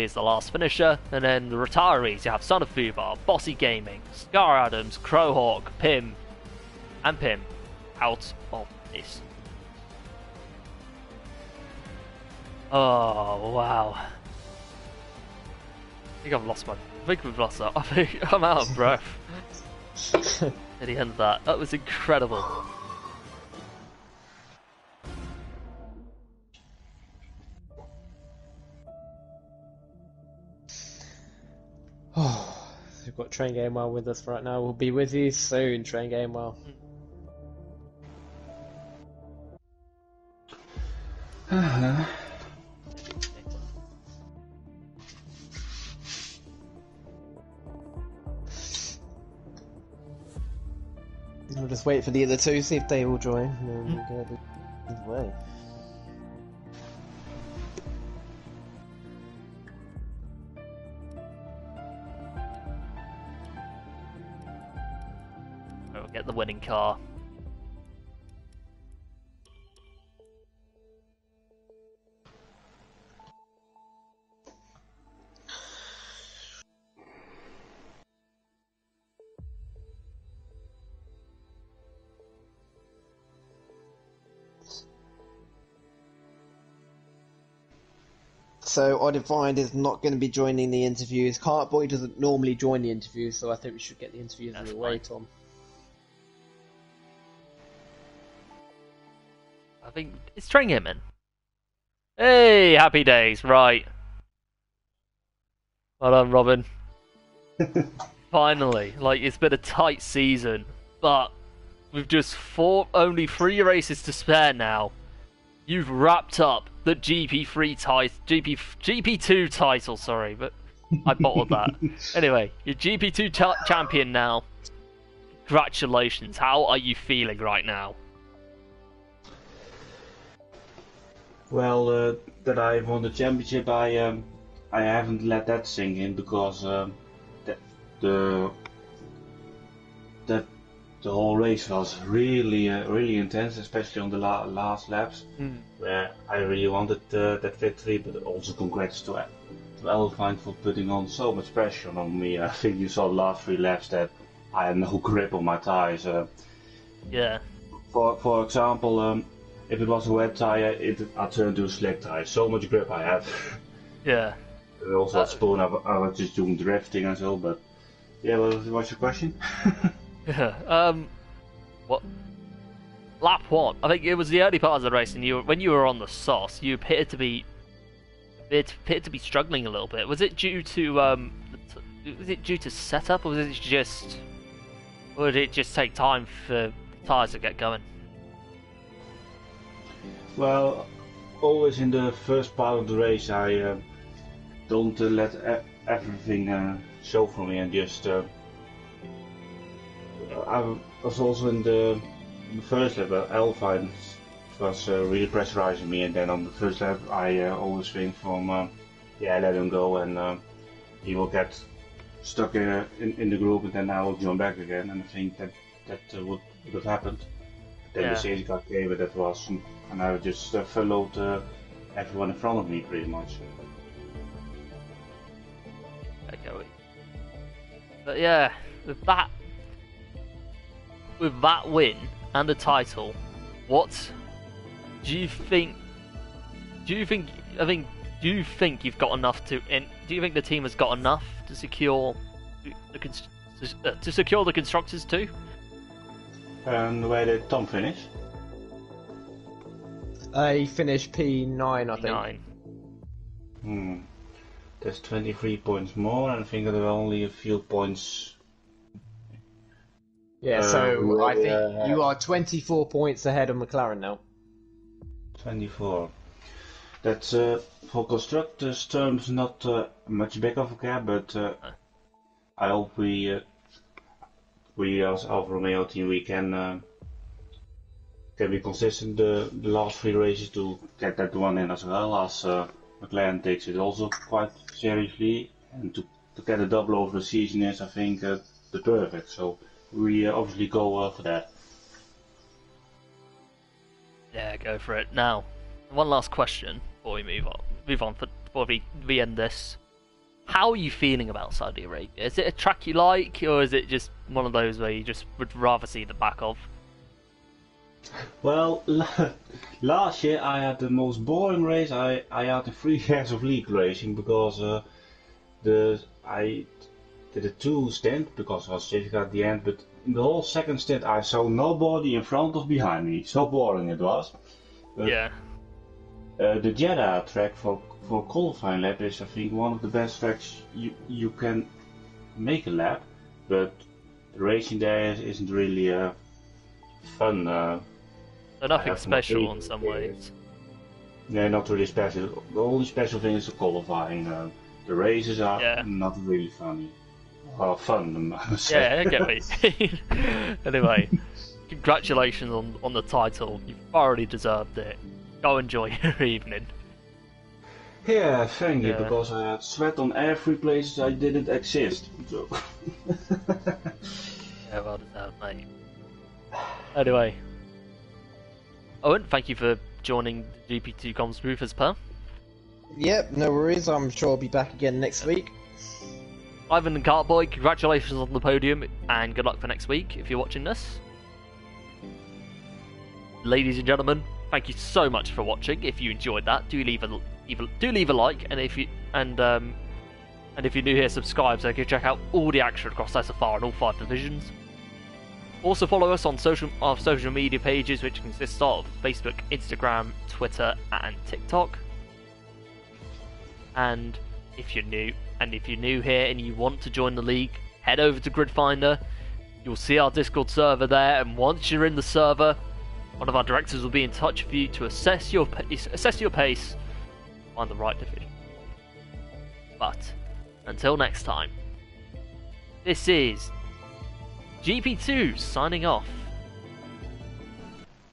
Speaker 1: is the last finisher, and then the retirees you have Son of Fubar, Bossy Gaming, Scar Adams, Crowhawk, Pim out of this. Oh wow! I think we've lost that. I think I'm out of breath at the end of that. That was incredible.
Speaker 2: Oh, we've got Train Game Well with us right now. We'll be with you soon, Train Game Well. We'll just wait for the other two, see if they will join, and then we'll get it away.
Speaker 1: We'll get the winning car.
Speaker 2: So Ardivind is not going to be joining the interviews. Cartboy doesn't normally join the interviews, so I think we should get the interviews out of the way, Tom.
Speaker 1: think it's train game in. Hey, happy days, right. Well done, Robin. Finally, like, it's been a tight season, but with just only 3 races to spare now, you've wrapped up the GP2 title, sorry, but I bottled that. Anyway, you're GP2 champion now. Congratulations, how are you feeling right now?
Speaker 3: Well, that I won the championship, I haven't let that sink in because the whole race was really intense, especially on the last laps, where I really wanted that victory. But also congrats to Alpine for putting on so much pressure on me. I think you saw the last 3 laps that I had no grip on my tires.
Speaker 1: Yeah.
Speaker 3: For example, if it was a wet tire, I turned to a slick tire. So much grip I had.
Speaker 1: Yeah.
Speaker 3: And also at Spoon, I was just doing drifting and so. But yeah, what's your question?
Speaker 1: Yeah. What? Lap 1. I think it was the early part of the race, and when you were on the sauce, you appeared to be struggling a little bit. Was it due to setup, or did it just take time for tires to get going?
Speaker 3: Well, always in the first part of the race, I don't let everything show for me, and just I was also in the first lap. Alpine was really pressurizing me, and then on the first lap, I always think from let him go, and he will get stuck in the group, and then I will join back again. And I think that would have happened. Then the safety car came, but that was, and I just followed everyone in front of me pretty much.
Speaker 1: Okay. But yeah, with that win and the title, what do you think? Do you think you've got enough to? Do you think the team has got enough to secure the constructors too?
Speaker 3: And where did Tom finish?
Speaker 2: He finished P9, I think.
Speaker 3: P9. There's 23 points more, and I think there are only a few points.
Speaker 2: Yeah, so I think you are 24 points ahead of McLaren now.
Speaker 3: 24. That's for constructors terms not much big of a gap, but I hope we as Alfa Romeo team we can be consistent the last 3 races to get that one in, as well as McLaren takes it also quite seriously, and to get a double over the season is, I think, the perfect. So we obviously go for that.
Speaker 1: Yeah, go for it. Now, one last question before we move on before we end this. How are you feeling about Saudi Arabia? Is it a track you like, or is it just one of those where you just would rather see the back of?
Speaker 3: Well, last year I had the most boring race I had in 3 years of league racing, because I did a 2 stint because I was safety at the end, but in the whole second stint I saw nobody in front or behind me. So boring it was. But,
Speaker 1: yeah.
Speaker 3: The Jeddah track for qualifying lap is, I think, one of the best tracks you can make a lap, but the racing there isn't really fun.
Speaker 1: So nothing special in some ways.
Speaker 3: Yeah, not really special. The only special thing is the qualifying. The races are not really funny. Or fun, I must say.
Speaker 1: Yeah, I get what you mean. Anyway, congratulations on the title. You've thoroughly deserved it. Go enjoy your evening.
Speaker 3: Yeah, thank you, because I had sweat on every place I didn't exist. So.
Speaker 1: Yeah, well deserved, mate. Anyway, Owen, thank you for joining the GP2 comms booth as per.
Speaker 2: Yep, no worries. I'm sure I'll be back again next week.
Speaker 1: Ivan and Cartboy, congratulations on the podium, and good luck for next week if you're watching this. Ladies and gentlemen, thank you so much for watching. If you enjoyed that, do leave a like, and if you're new here, subscribe so you can check out all the action across SFR and all 5 divisions. Also follow us on our social media pages, which consist of Facebook, Instagram, Twitter, and TikTok. And if you're new here and you want to join the league, head over to Gridfinder. You'll see our Discord server there, and once you're in the server, one of our directors will be in touch with you to assess your pace, find the right division. But until next time, this is GP2 signing off.